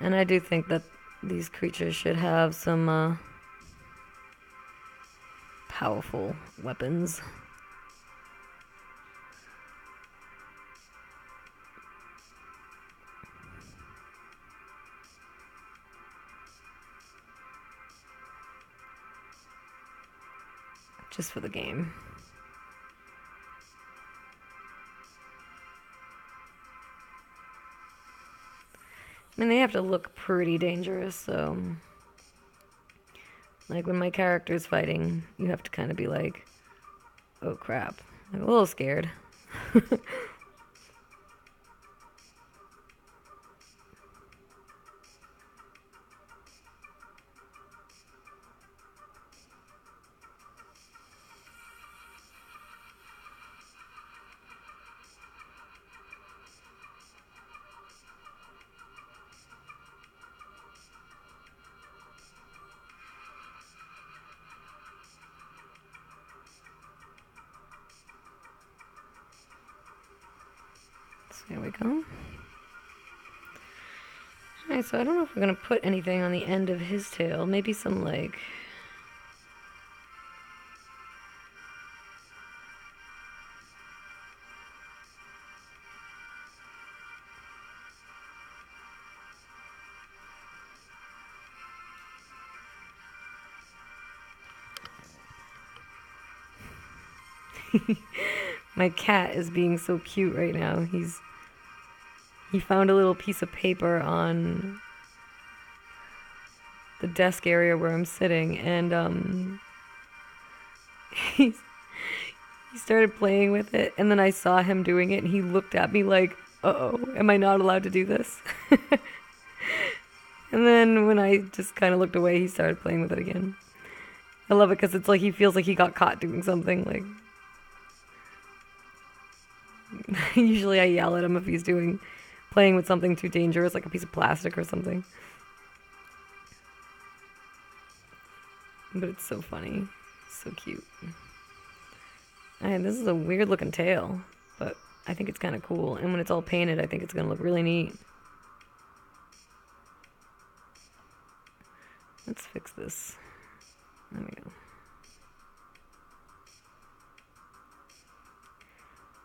And I do think that these creatures should have some powerful weapons. Just for the game. I mean, they have to look pretty dangerous, so... Like, when my character's fighting, you have to kind of be like, oh crap. I'm a little scared. So here we go. Alright, so I don't know if we're gonna put anything on the end of his tail. Maybe some, like... My cat is being so cute right now. He found a little piece of paper on the desk area where I'm sitting, and he started playing with it, and then I saw him doing it, and he looked at me like, uh-oh, am I not allowed to do this? And then when I just kind of looked away, he started playing with it again. I love it because it's like he feels like he got caught doing something, like... Usually I yell at him if he's playing with something too dangerous, like a piece of plastic or something. But it's so funny. So cute. And this is a weird looking tail, but I think it's kind of cool. And when it's all painted, I think it's going to look really neat. Let's fix this. There we go.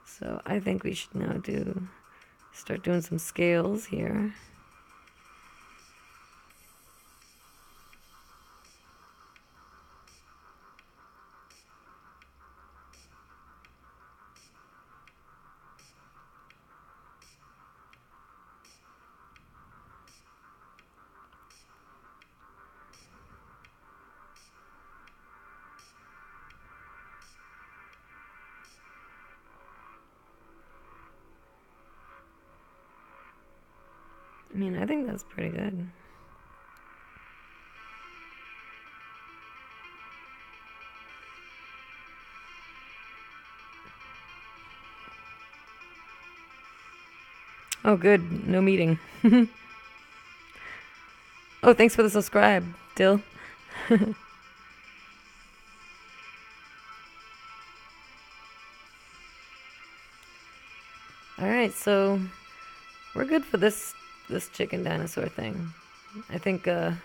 So I think we should now start doing some scales here. I mean, I think that's pretty good. Oh, good. No meeting. Oh, thanks for the subscribe, Dill. Alright, so we're good for this chicken dinosaur thing. I think for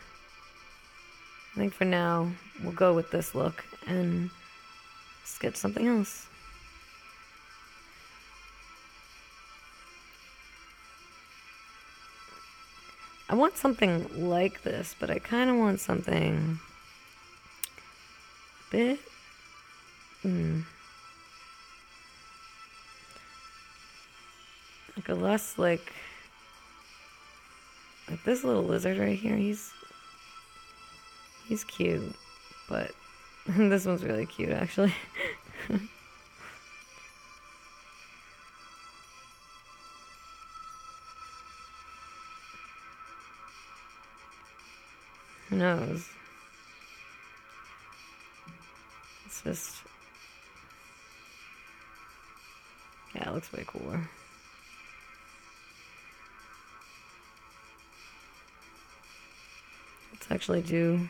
now we'll go with this look and sketch something else. I want something like this, but I kind of want something a bit... like a less like this little lizard right here. He's cute, but This one's really cute, actually. Who knows? It's just... Yeah, it looks way cooler. Let's actually do...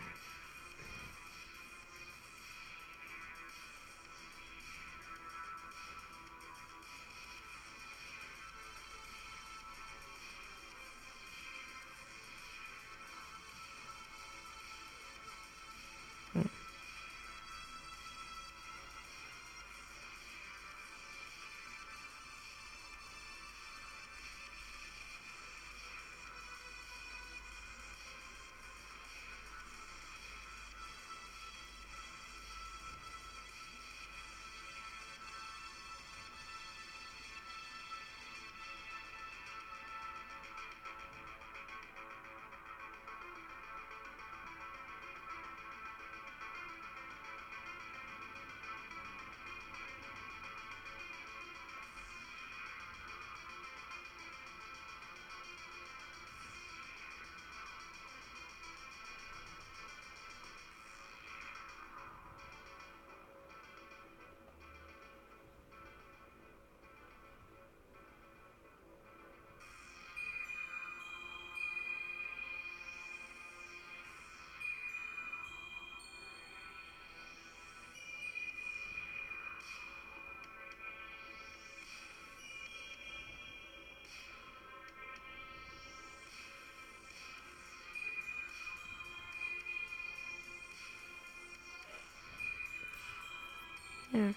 Yeah.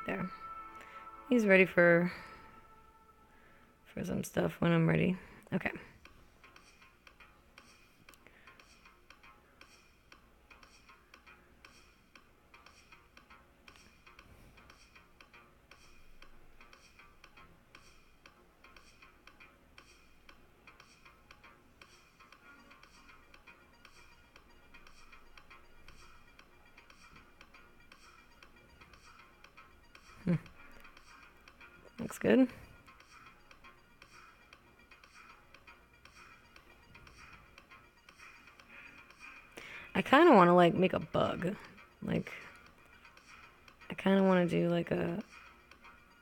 There. He's ready for some stuff when I'm ready. Okay. Looks good. I kind of want to like make a bug. Like, I kind of want to do like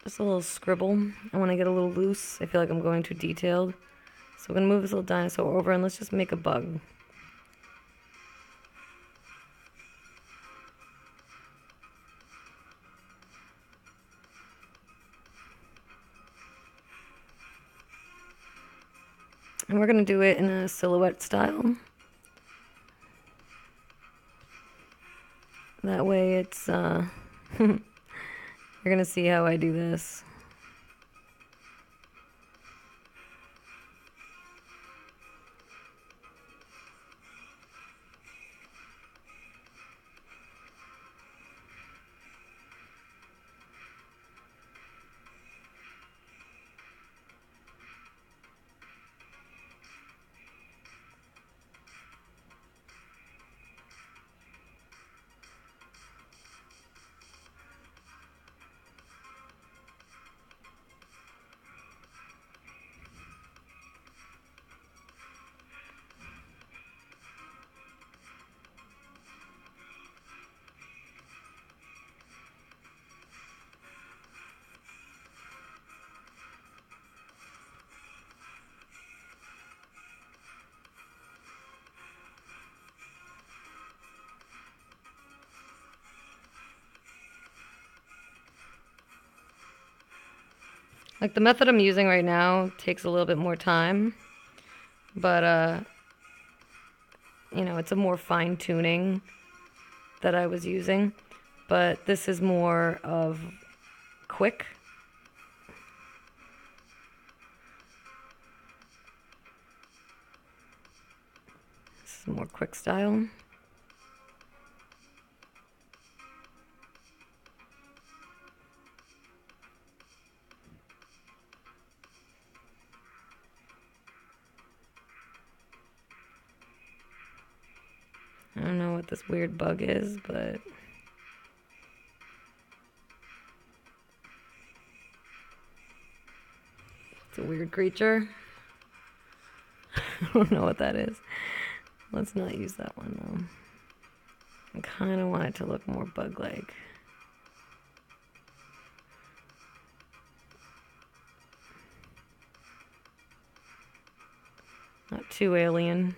just a little scribble. I want to get a little loose. I feel like I'm going too detailed. So we're going to move this little dinosaur over and let's just make a bug. And we're going to do it in a silhouette style. That way it's, you're going to see how I do this. Like the method I'm using right now takes a little bit more time, but you know, it's a more fine tuning that I was using, but this is more of quick. Some more quick style. I don't know what this weird bug is, but it's a weird creature. I don't know what that is. Let's not use that one though. I kind of want it to look more bug-like. Not too alien.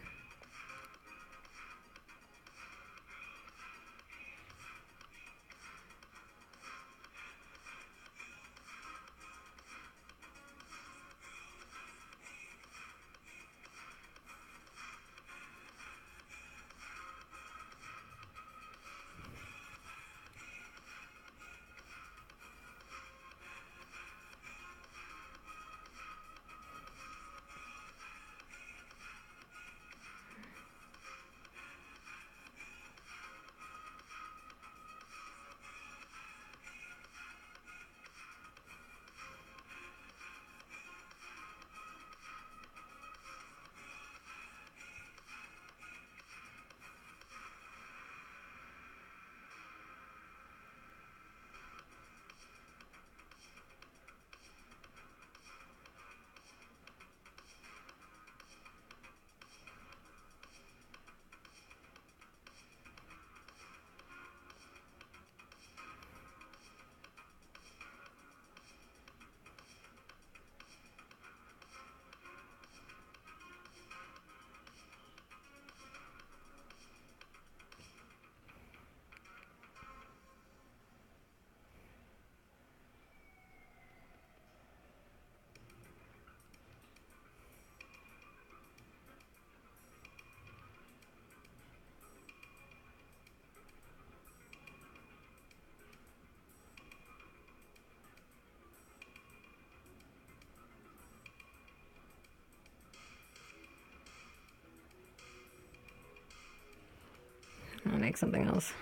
I'll make something else.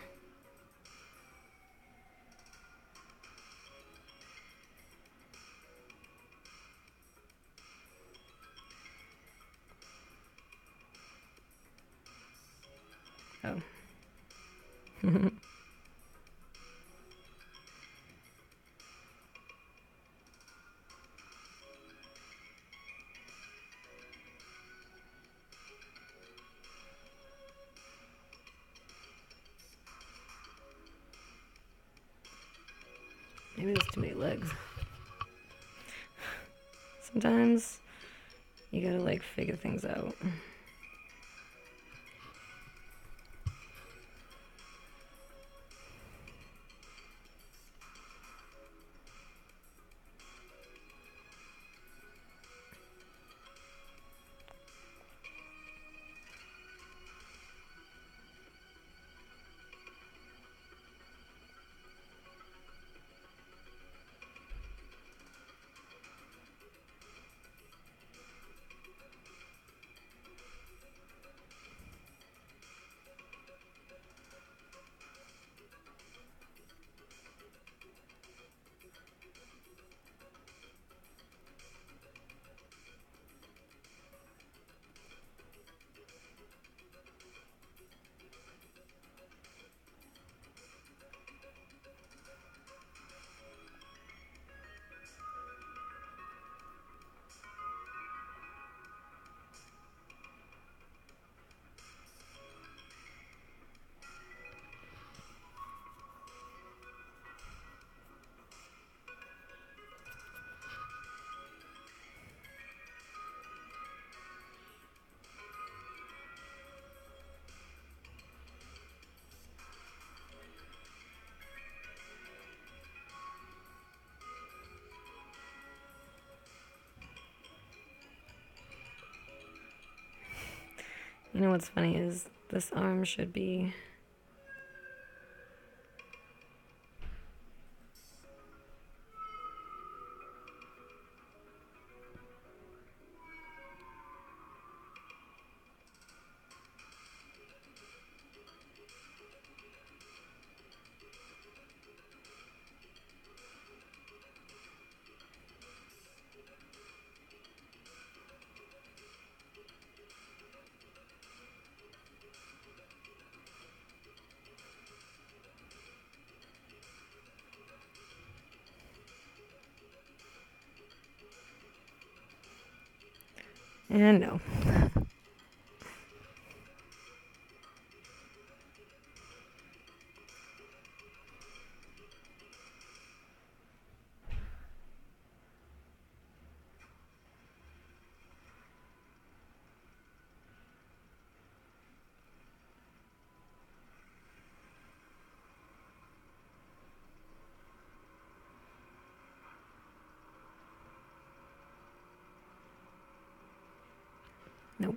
Oh. Maybe there's too many legs. Sometimes you gotta like figure things out. You know what's funny is this arm should be And no. Nope.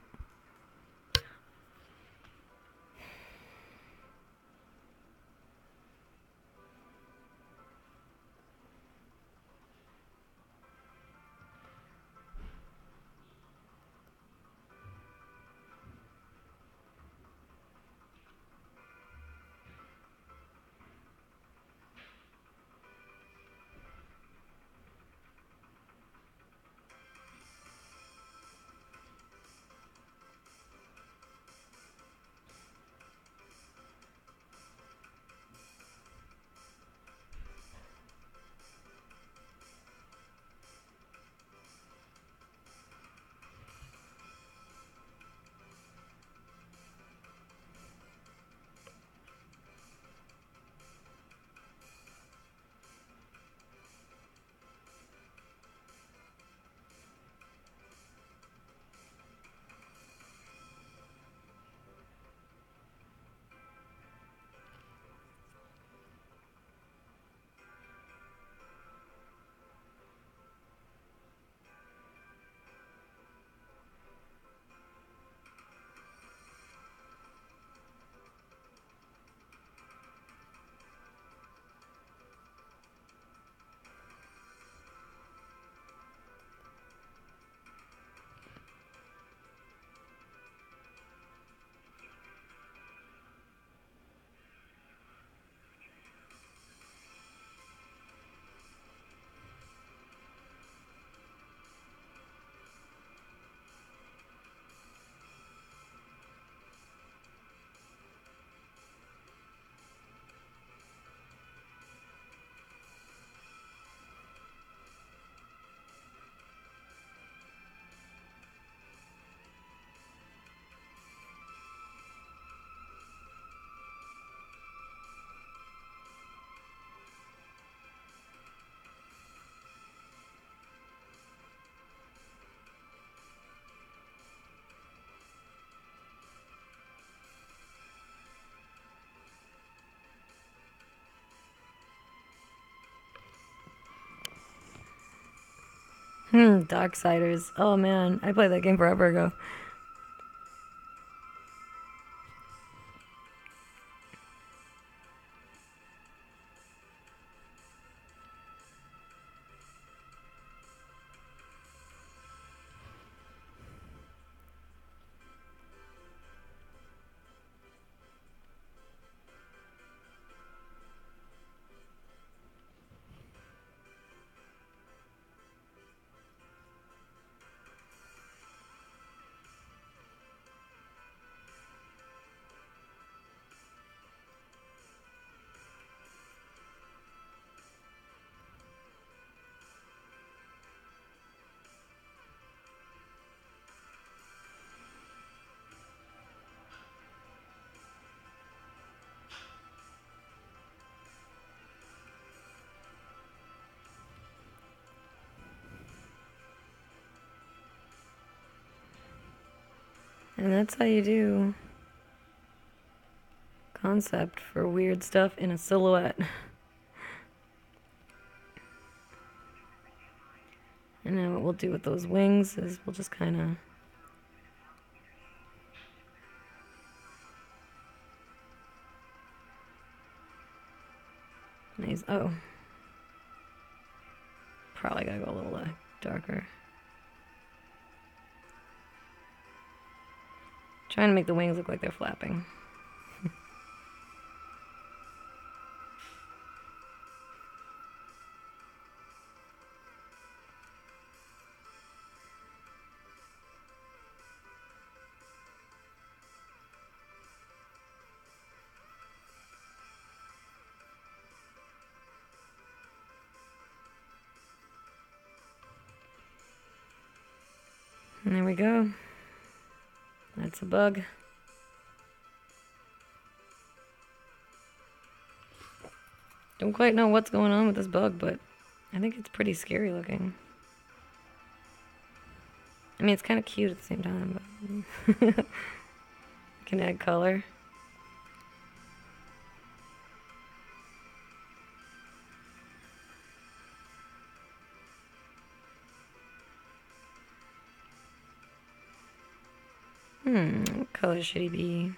Darksiders. Oh man, I played that game forever ago. And that's how you do concept for weird stuff in a silhouette. And then what we'll do with those wings is we'll just kind of nice. Oh, probably gotta go a little darker. Trying to make the wings look like they're flapping. And there we go. That's a bug. Don't quite know what's going on with this bug, but I think it's pretty scary looking. I mean, it's kind of cute at the same time, but can add color. What color should he be?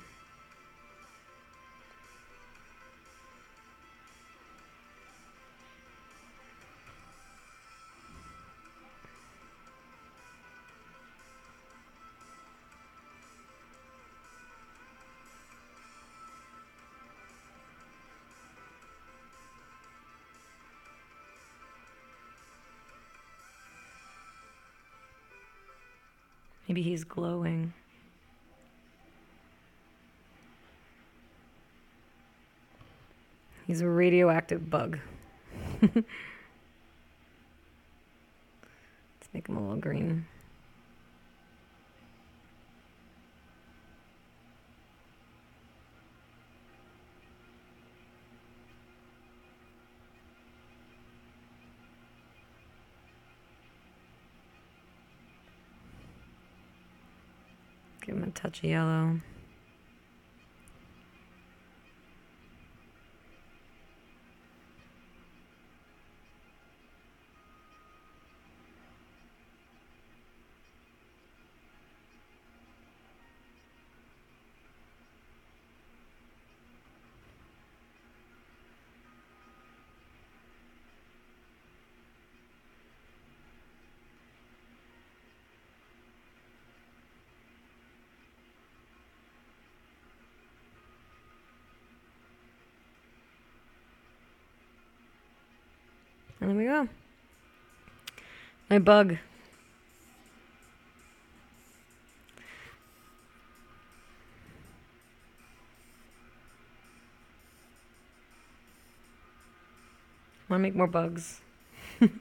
Maybe he's glowing. He's a radioactive bug. Let's make him a little green. Give him a touch of yellow. And there we go. My bug. Want to make more bugs. It's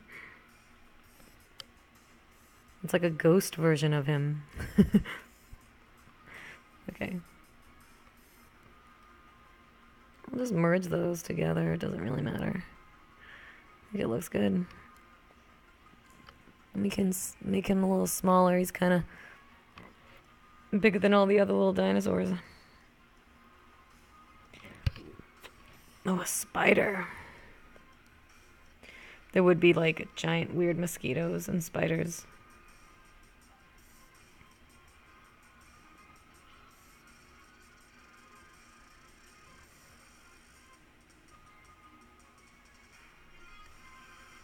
like a ghost version of him. Okay. I'll just merge those together. It doesn't really matter. I think it looks good. We can make him a little smaller. He's kind of bigger than all the other little dinosaurs. Oh, a spider. There would be like giant weird mosquitoes and spiders.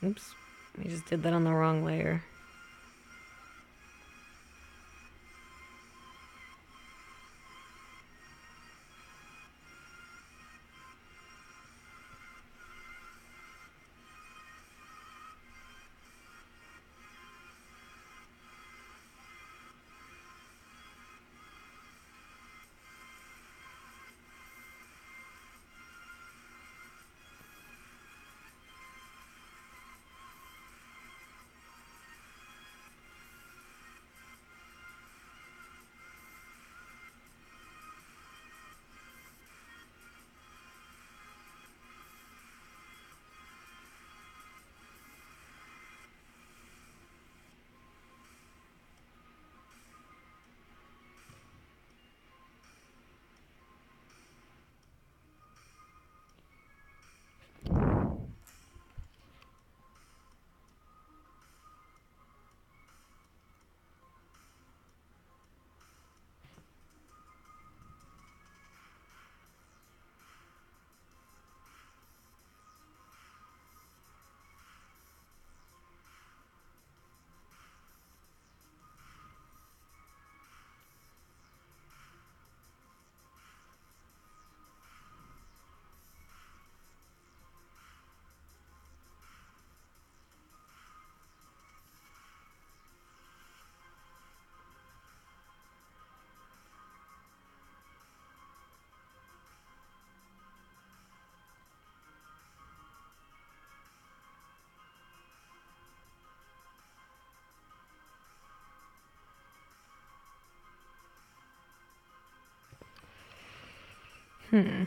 Oops, we just did that on the wrong layer. Hmm.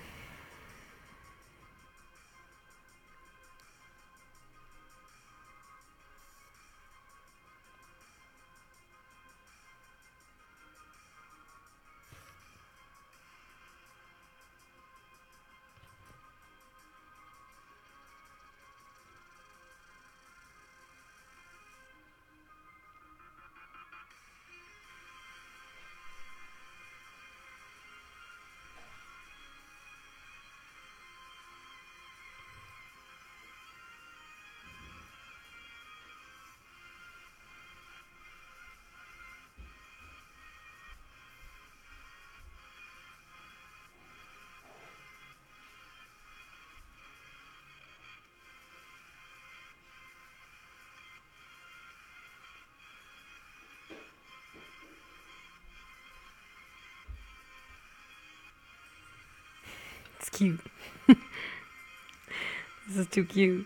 It's cute. This is too cute.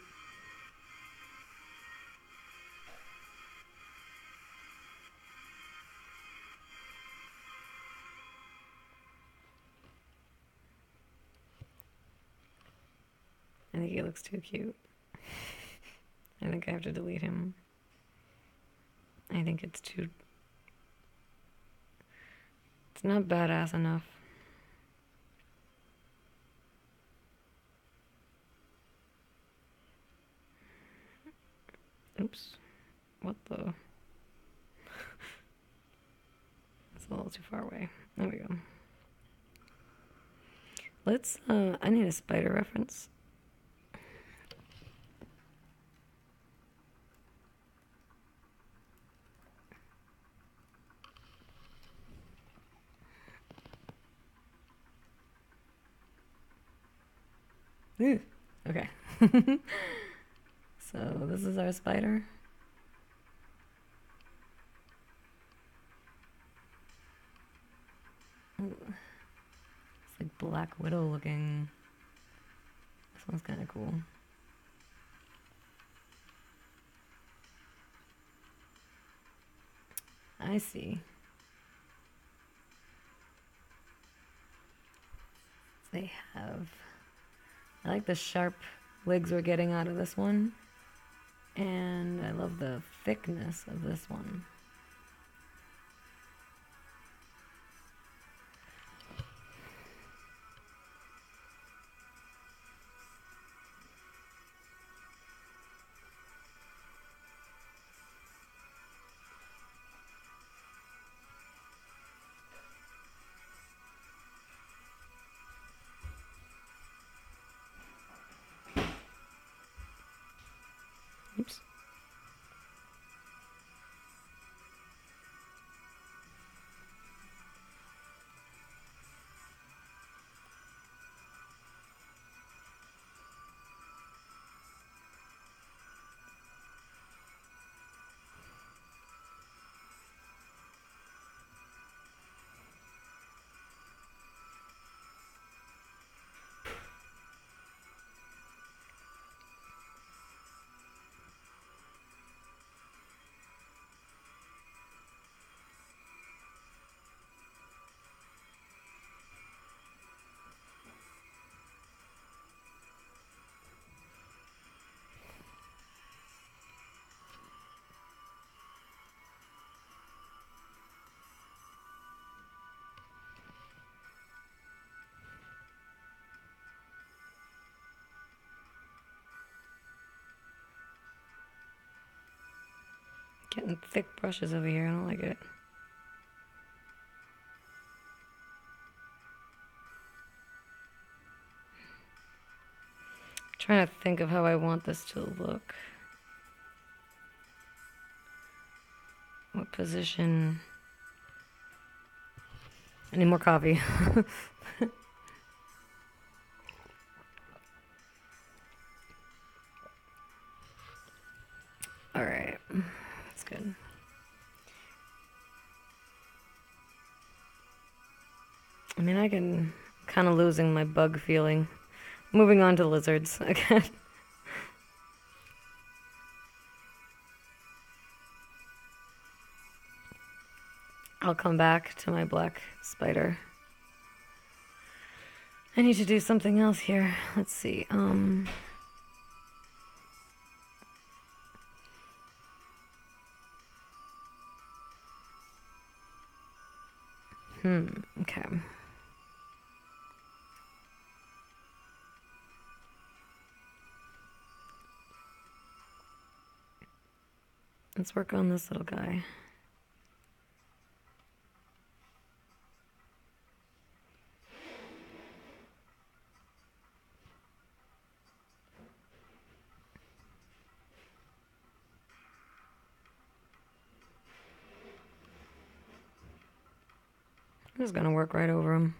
I think he looks too cute. I think I have to delete him. I think it's too... It's not badass enough. Oops. What the... It's a little too far away. There we go. Let's, I need a spider reference. Ooh, okay. So this is our spider. Ooh. It's like Black Widow looking. This one's kind of cool. I see. They have... I like the sharp legs we're getting out of this one. And I love the thickness of this one. Oops. Getting thick brushes over here. I don't like it. Trying to think of how I want this to look. What position? I need more coffee. All right, that's good. I mean, I can kind of losing my bug feeling. Moving on to lizards again. I'll come back to my black spider. I need to do something else here. Let's see. Okay. Let's work on this little guy. I'm just gonna work right over him.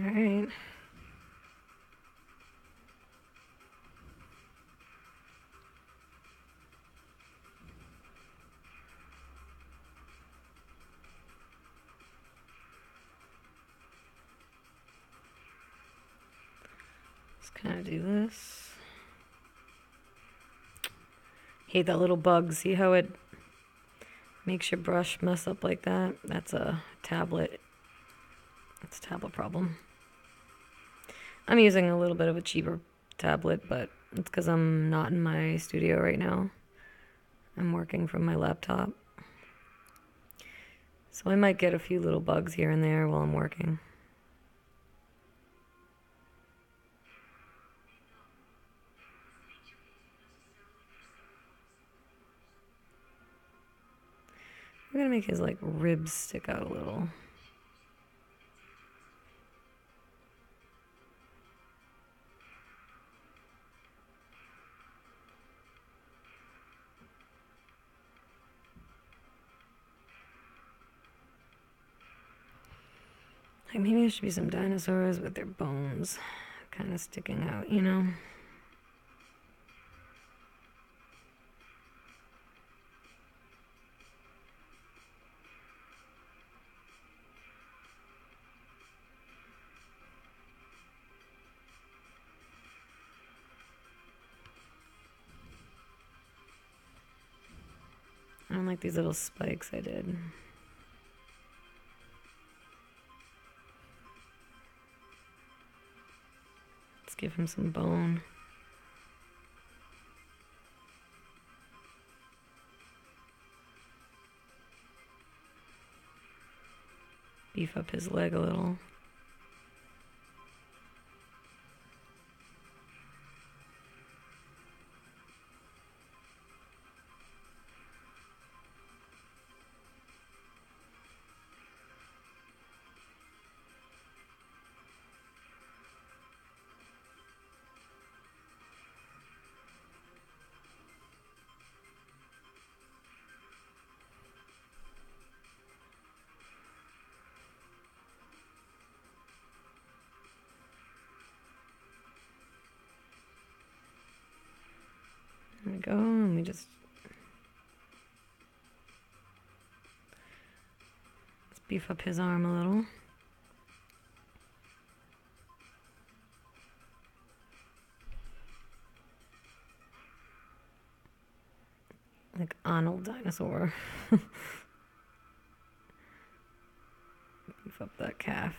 All right. Just kind of do this. Hate that little bug. See how it makes your brush mess up like that? That's a tablet. It's a tablet problem. I'm using a little bit of a cheaper tablet, but it's because I'm not in my studio right now. I'm working from my laptop. So I might get a few little bugs here and there while I'm working. I'm gonna make his like ribs stick out a little. Like maybe there should be some dinosaurs with their bones kind of sticking out, you know? I don't like these little spikes I did. Let's give him some bone. Beef up his leg a little. There we go, and we just beef up his arm a little. Like Arnold Dinosaur. Beef up that calf.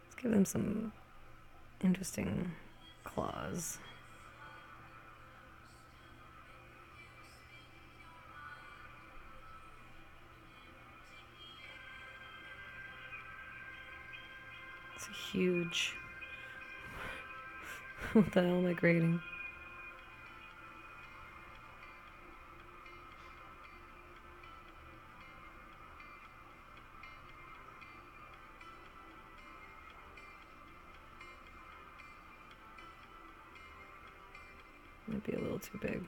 Let's give them some interesting claws. It's huge. What the hell am I grading? Might be a little too big.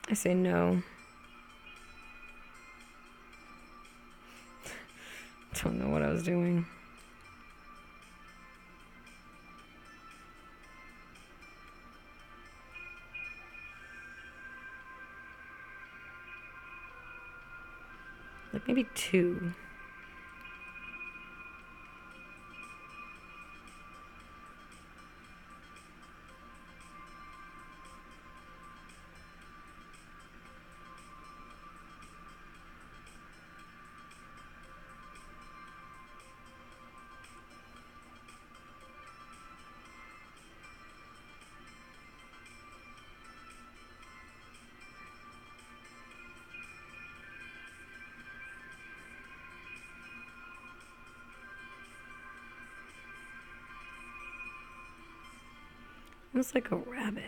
I say no. Don't know what I was doing. Like maybe 2. Almost like a rabbit.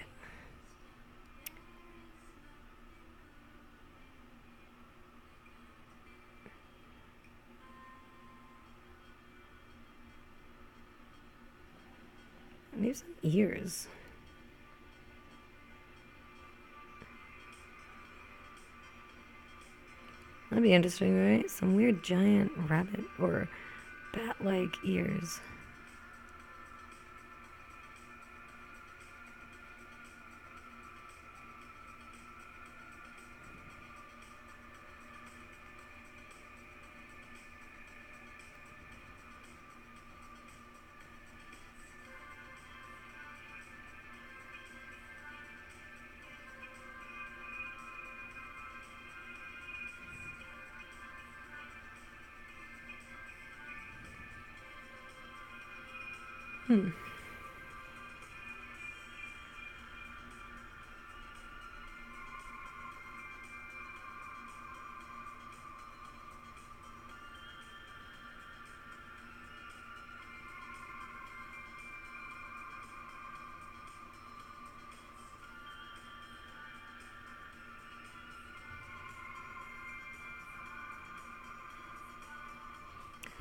And these ears. That'd be interesting, right? Some weird giant rabbit or bat-like ears.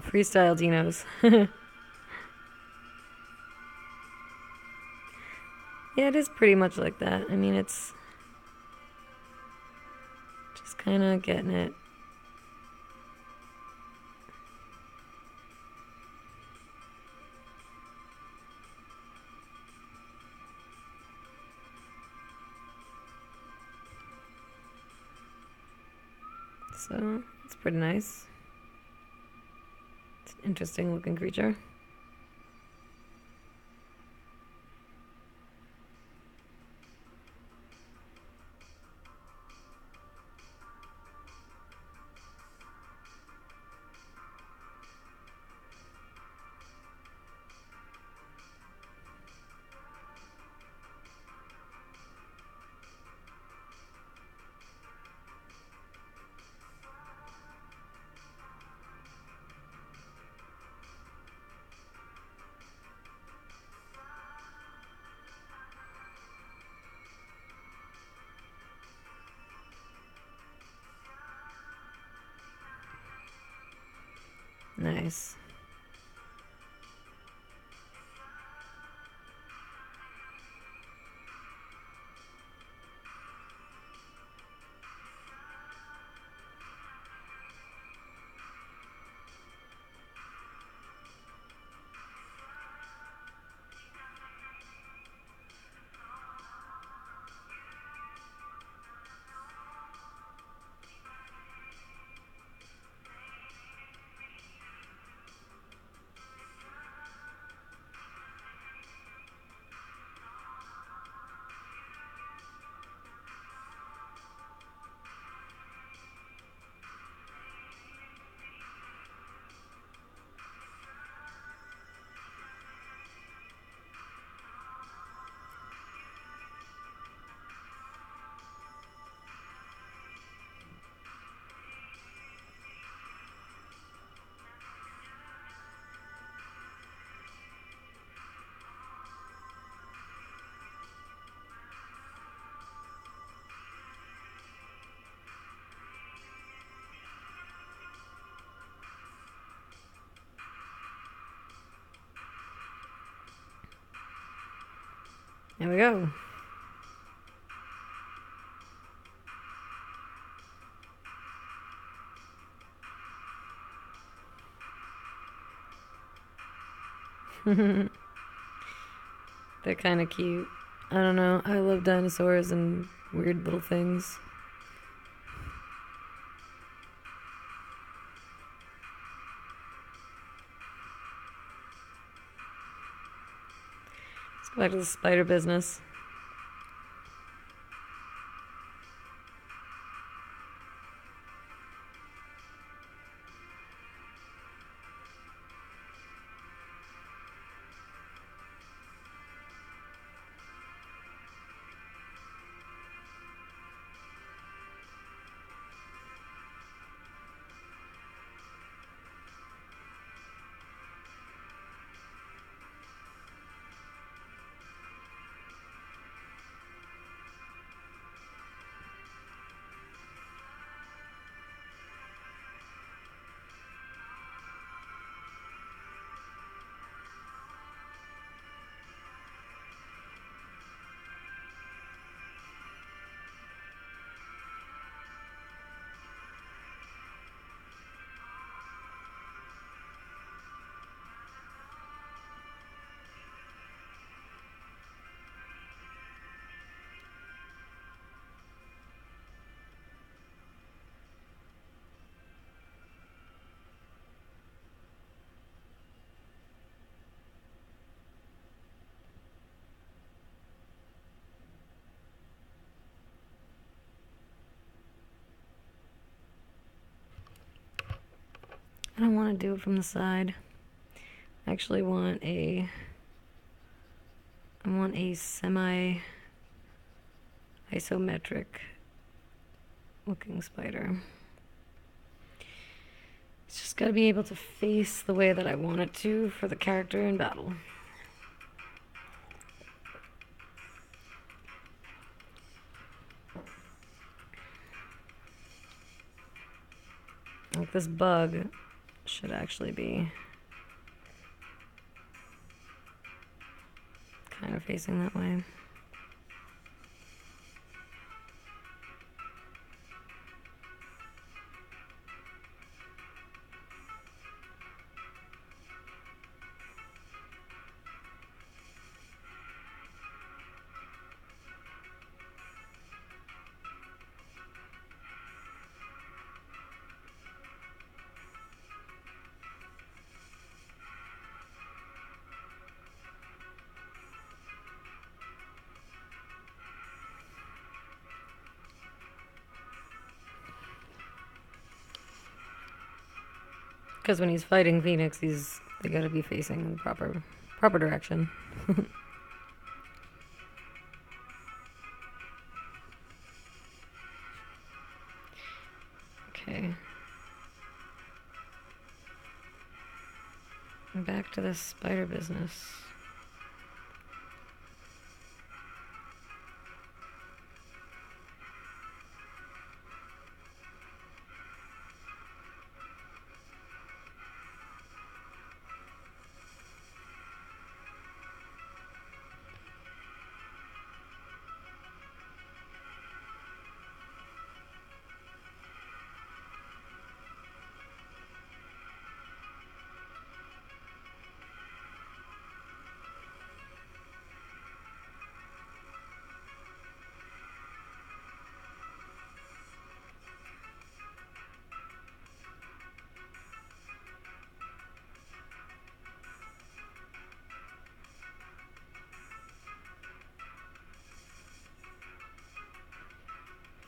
Freestyle dinos. Yeah, it is pretty much like that. I mean, it's just kind of getting it. So, it's pretty nice. It's an interesting looking creature. Nice. There we go. They're kind of cute. I don't know. I love dinosaurs and weird little things. Let's go back to the spider business. I don't want to do it from the side. I actually want I want a semi isometric looking spider. It's just gotta be able to face the way that I want it to for the character in battle. Like this bug should actually be kind of facing that way. Because when he's fighting Phoenix, they gotta be facing in the proper direction. Okay. Back to the spider business.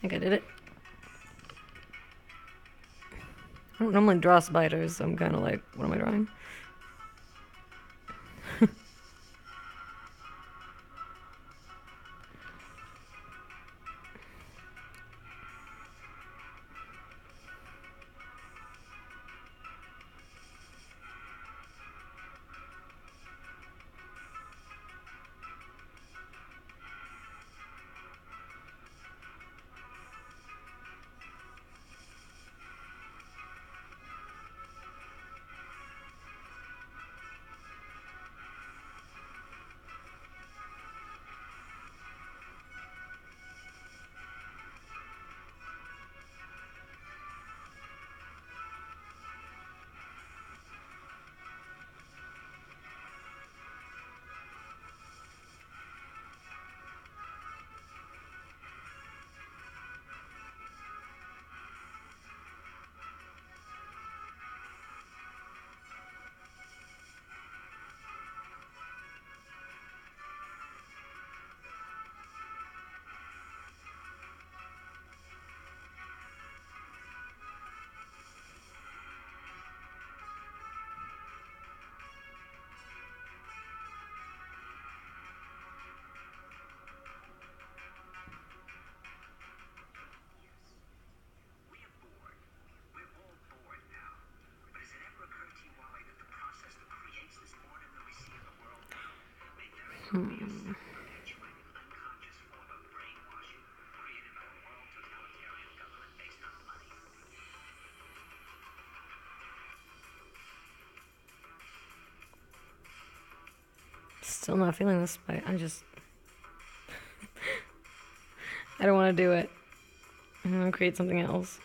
I think I did it. I don't normally draw spiders, so I'm kind of like, what am I drawing? still not feeling this, but I don't want to do it. I'm going to create something else.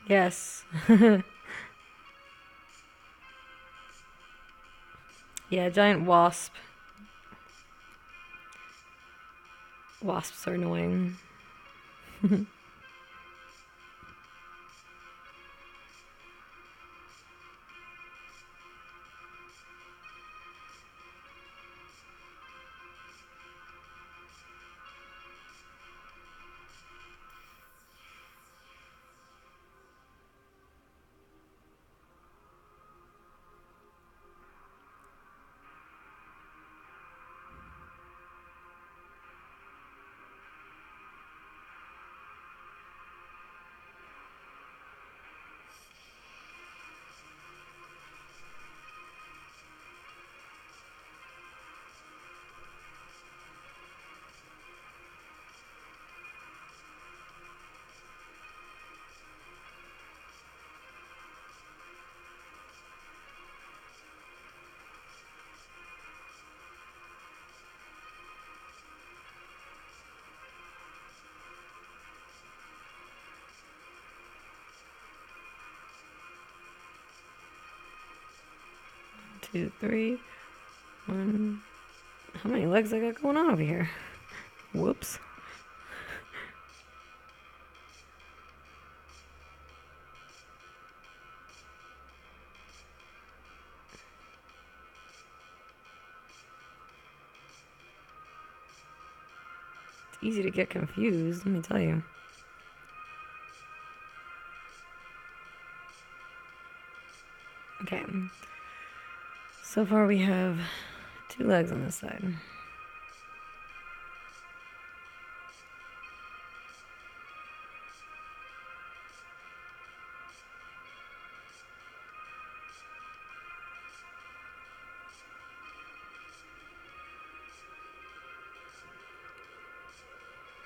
Yes. Yeah, giant wasp. Wasps are annoying. 2, 3. 1. How many legs I got going on over here? Whoops. It's easy to get confused, let me tell you. Okay. So far we have 2 legs on this side.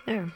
There.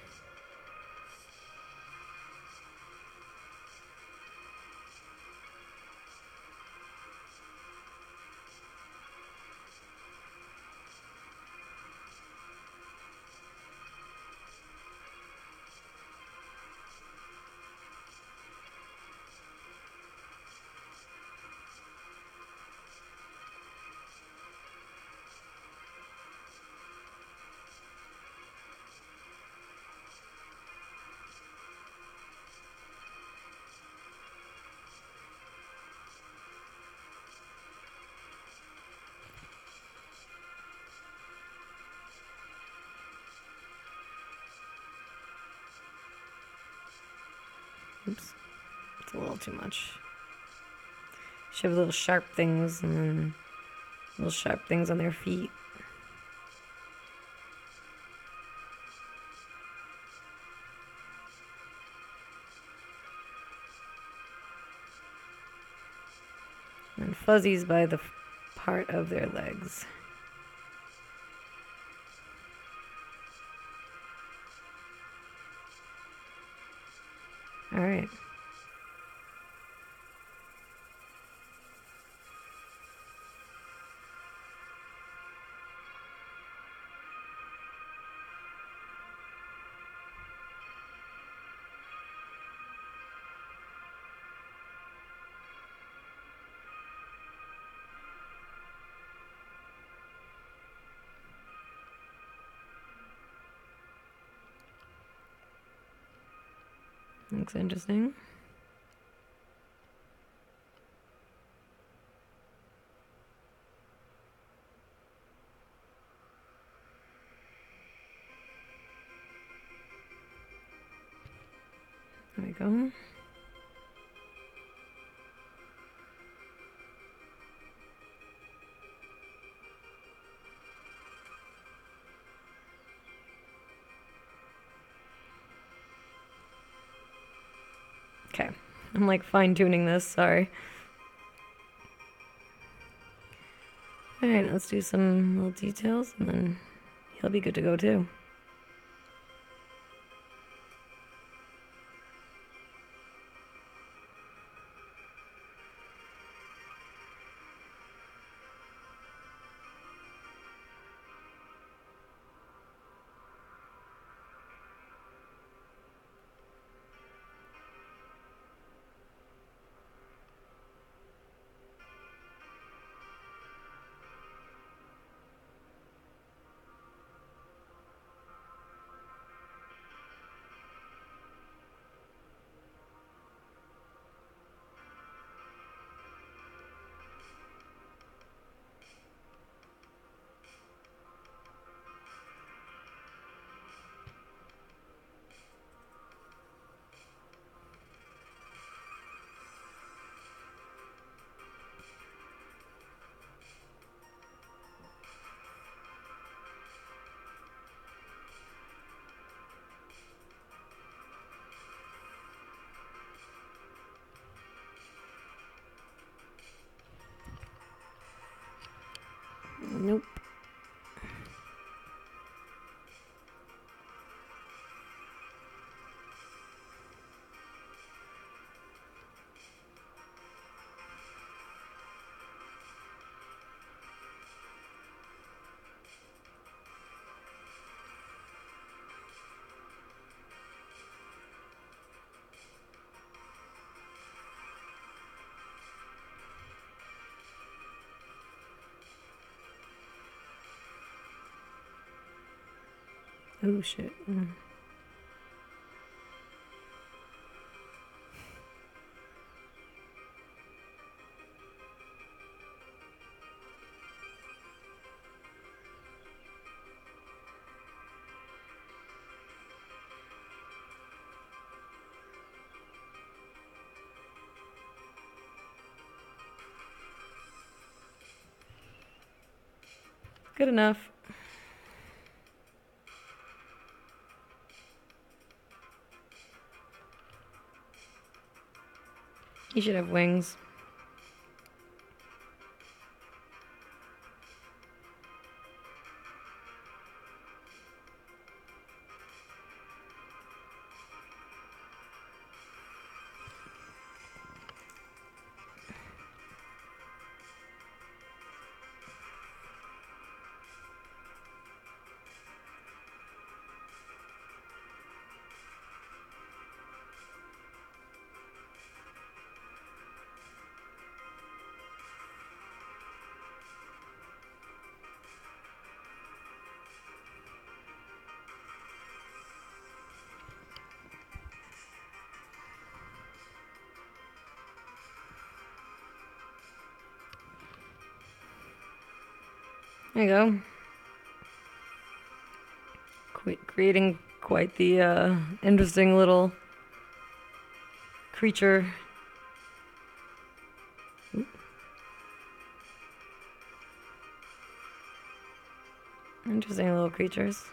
Oops. It's a little too much. Should have little sharp things and then little sharp things on their feet. And fuzzies by the part of their legs. All right. Looks interesting. There we go. Okay, I'm like fine-tuning this, sorry. Alright, let's do some little details and then he'll be good to go too. Nope. Oh shit. Good enough. You should have wings. There you go. Creating quite the interesting little creature. Oop. Interesting little creatures.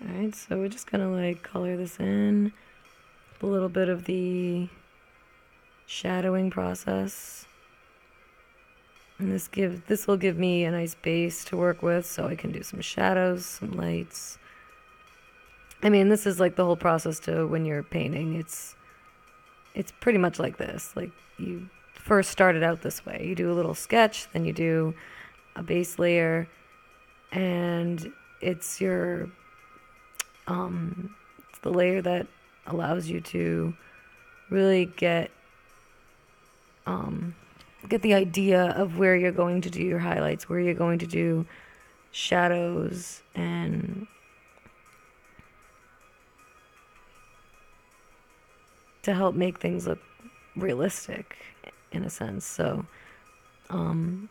Alright, so we're just gonna like color this in. A little bit of the shadowing process. And this will give me a nice base to work with, so I can do some shadows, some lights. I mean, this is like the whole process to when you're painting. It's pretty much like this. Like you first start it out this way. You do a little sketch, then you do a base layer, and it's your it's the layer that allows you to really get the idea of where you're going to do your highlights, where you're going to do shadows, and to help make things look realistic in a sense. So can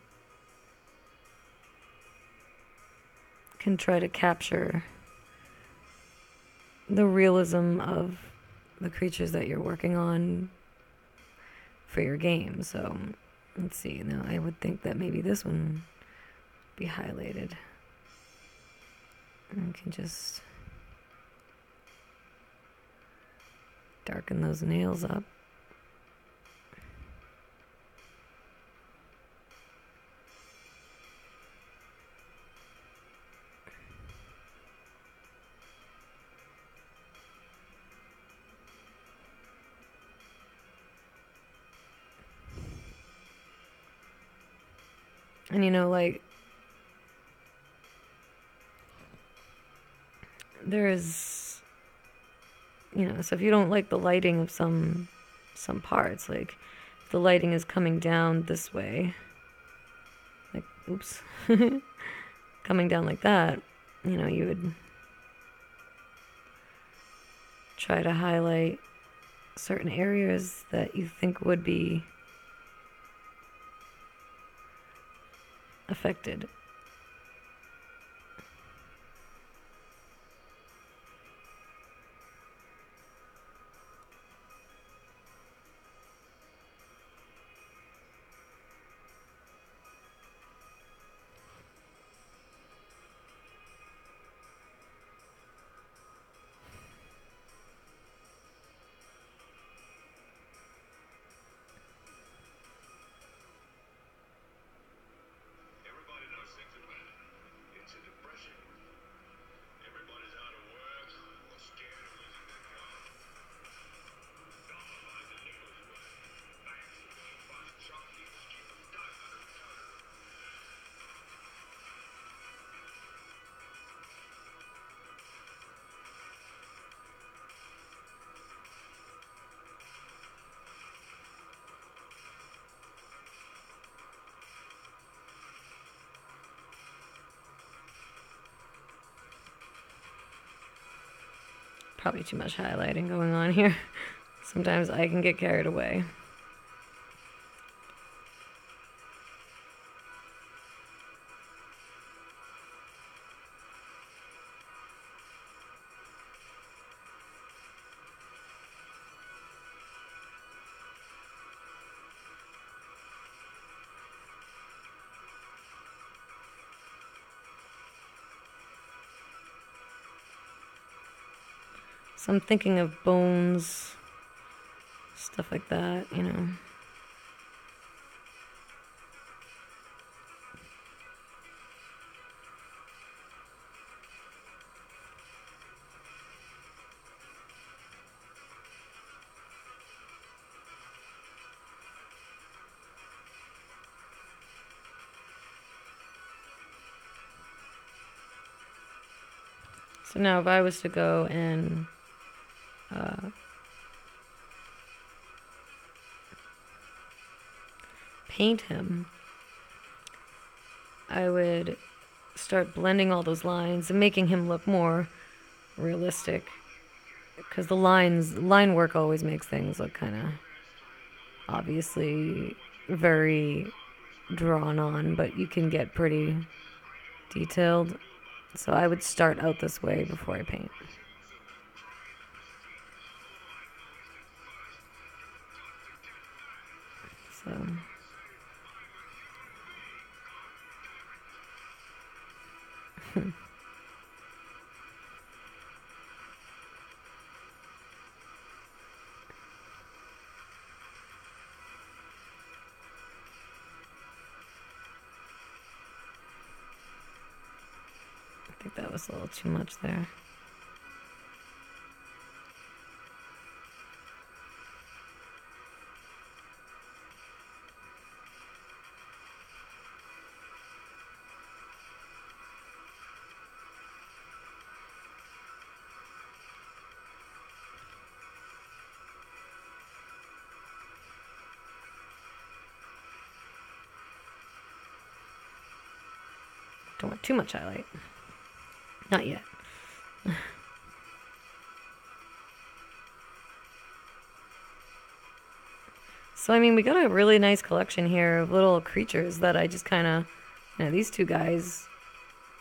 try to capture the realism of the creatures that you're working on for your game. So let's see. Now I would think that maybe this one be highlighted. And we can just darken those nails up. And you know, like, there's, you know, so if you don't like the lighting of some parts, like if the lighting is coming down this way, like, oops, coming down like that, you know, you would try to highlight certain areas that you think would be affected. Everybody knows things are bad. It's a depression. Everybody's out of work or scared of losing their job. Dollar the news, but banks are being bust. Shopkeepers keep them done. Probably too much highlighting going on here. Sometimes I can get carried away. So I'm thinking of bones, stuff like that, you know. So now if I was to go and paint him, I would start blending all those lines and making him look more realistic, because the line work always makes things look kind of obviously very drawn on, but you can get pretty detailed. So I would start out this way before I paint. So I think that was a little too much there. Don't want too much highlight. Not yet. So, I mean, we got a really nice collection here of little creatures that I just kind of, you know, these two guys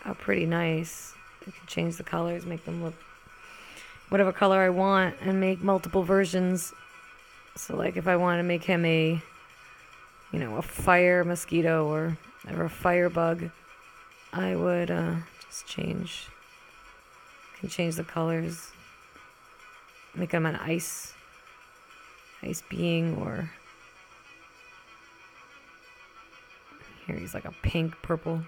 are pretty nice. I can change the colors, make them look whatever color I want, and make multiple versions. So, like, if I want to make him a, you know, a fire mosquito or a firebug, I would just can change the colors, make him an ice being, or here he's like a pink, purple.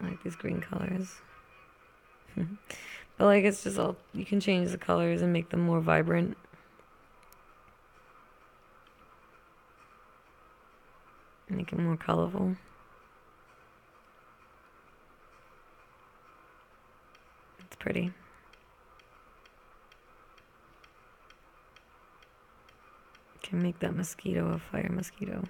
I like these green colors. But like, it's just all, you can change the colors and make them more vibrant. Make it more colorful. It's pretty. Can make that mosquito a fire mosquito.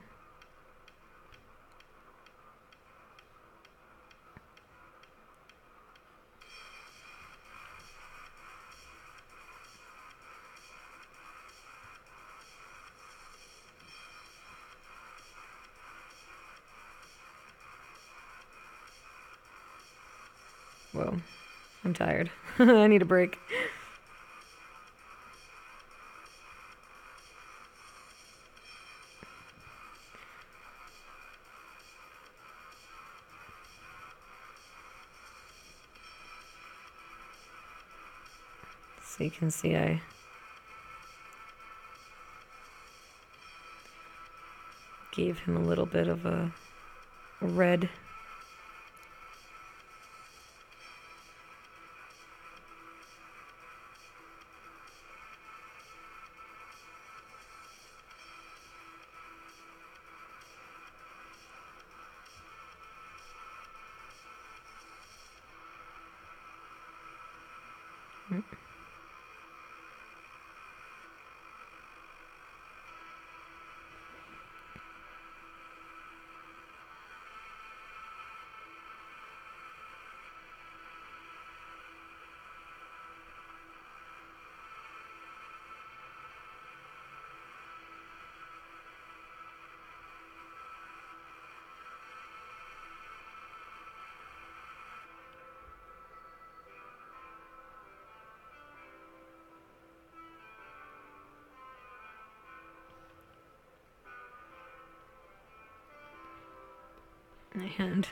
Whoa, I'm tired. I need a break. So you can see I gave him a little bit of a red.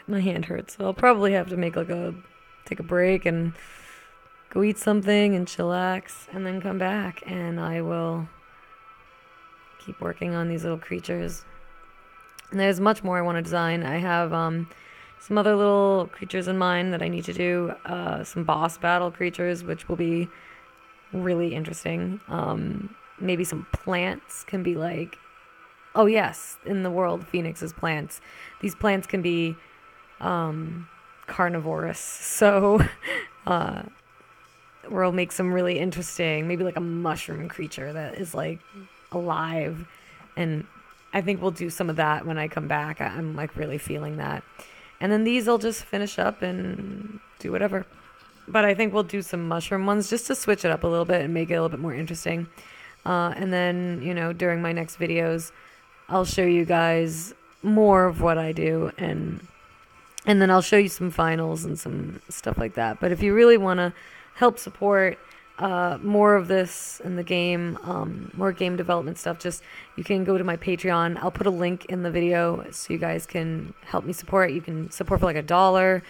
My hand hurts, so I'll probably have to take a break and go eat something and chillax and then come back, and I will keep working on these little creatures. And there's much more I want to design. I have some other little creatures in mind that I need to do, some boss battle creatures, which will be really interesting. Maybe some plants can be like, oh yes, in the world Phoenix is plants. These plants can be carnivorous, so we'll make some really interesting, maybe like a mushroom creature that is like alive, and I think we'll do some of that when I come back. I'm like really feeling that. And then these I'll just finish up and do whatever. But I think we'll do some mushroom ones just to switch it up a little bit and make it a little bit more interesting. And then, during my next videos, I'll show you guys more of what I do, and then I'll show you some finals and some stuff like that. But if you really want to help support more of this in the game, more game development stuff, you can go to my Patreon. I'll put a link in the video so you guys can help me support. You can support for like $1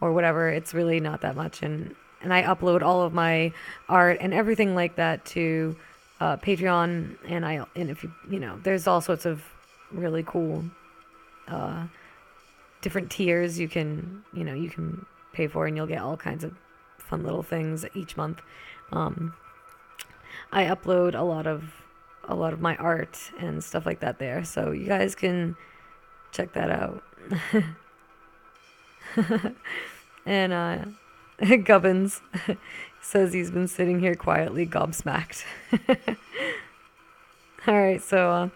or whatever. It's really not that much, and I upload all of my art and everything like that to Patreon, and if there's all sorts of really cool different tiers you can pay for, and you'll get all kinds of fun little things each month. I upload a lot of my art and stuff like that there, so you guys can check that out. And Gubbins says he's been sitting here quietly gobsmacked. Alright, so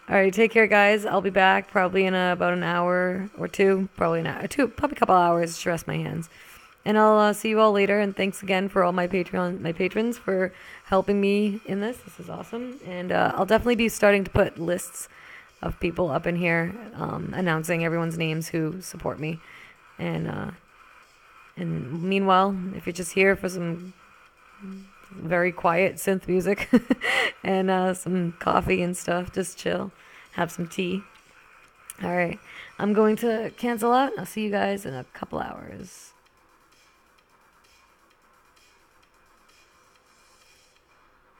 alright, take care guys. I'll be back probably in about an hour or two, probably a couple hours to rest my hands. And I'll see you all later, and thanks again for all my patrons for helping me in this. This is awesome. And I'll definitely be starting to put lists of people up in here, announcing everyone's names who support me. And meanwhile, if you're just here for some very quiet synth music and some coffee and stuff, just chill, have some tea. All right, I'm going to cancel out. I'll see you guys in a couple hours.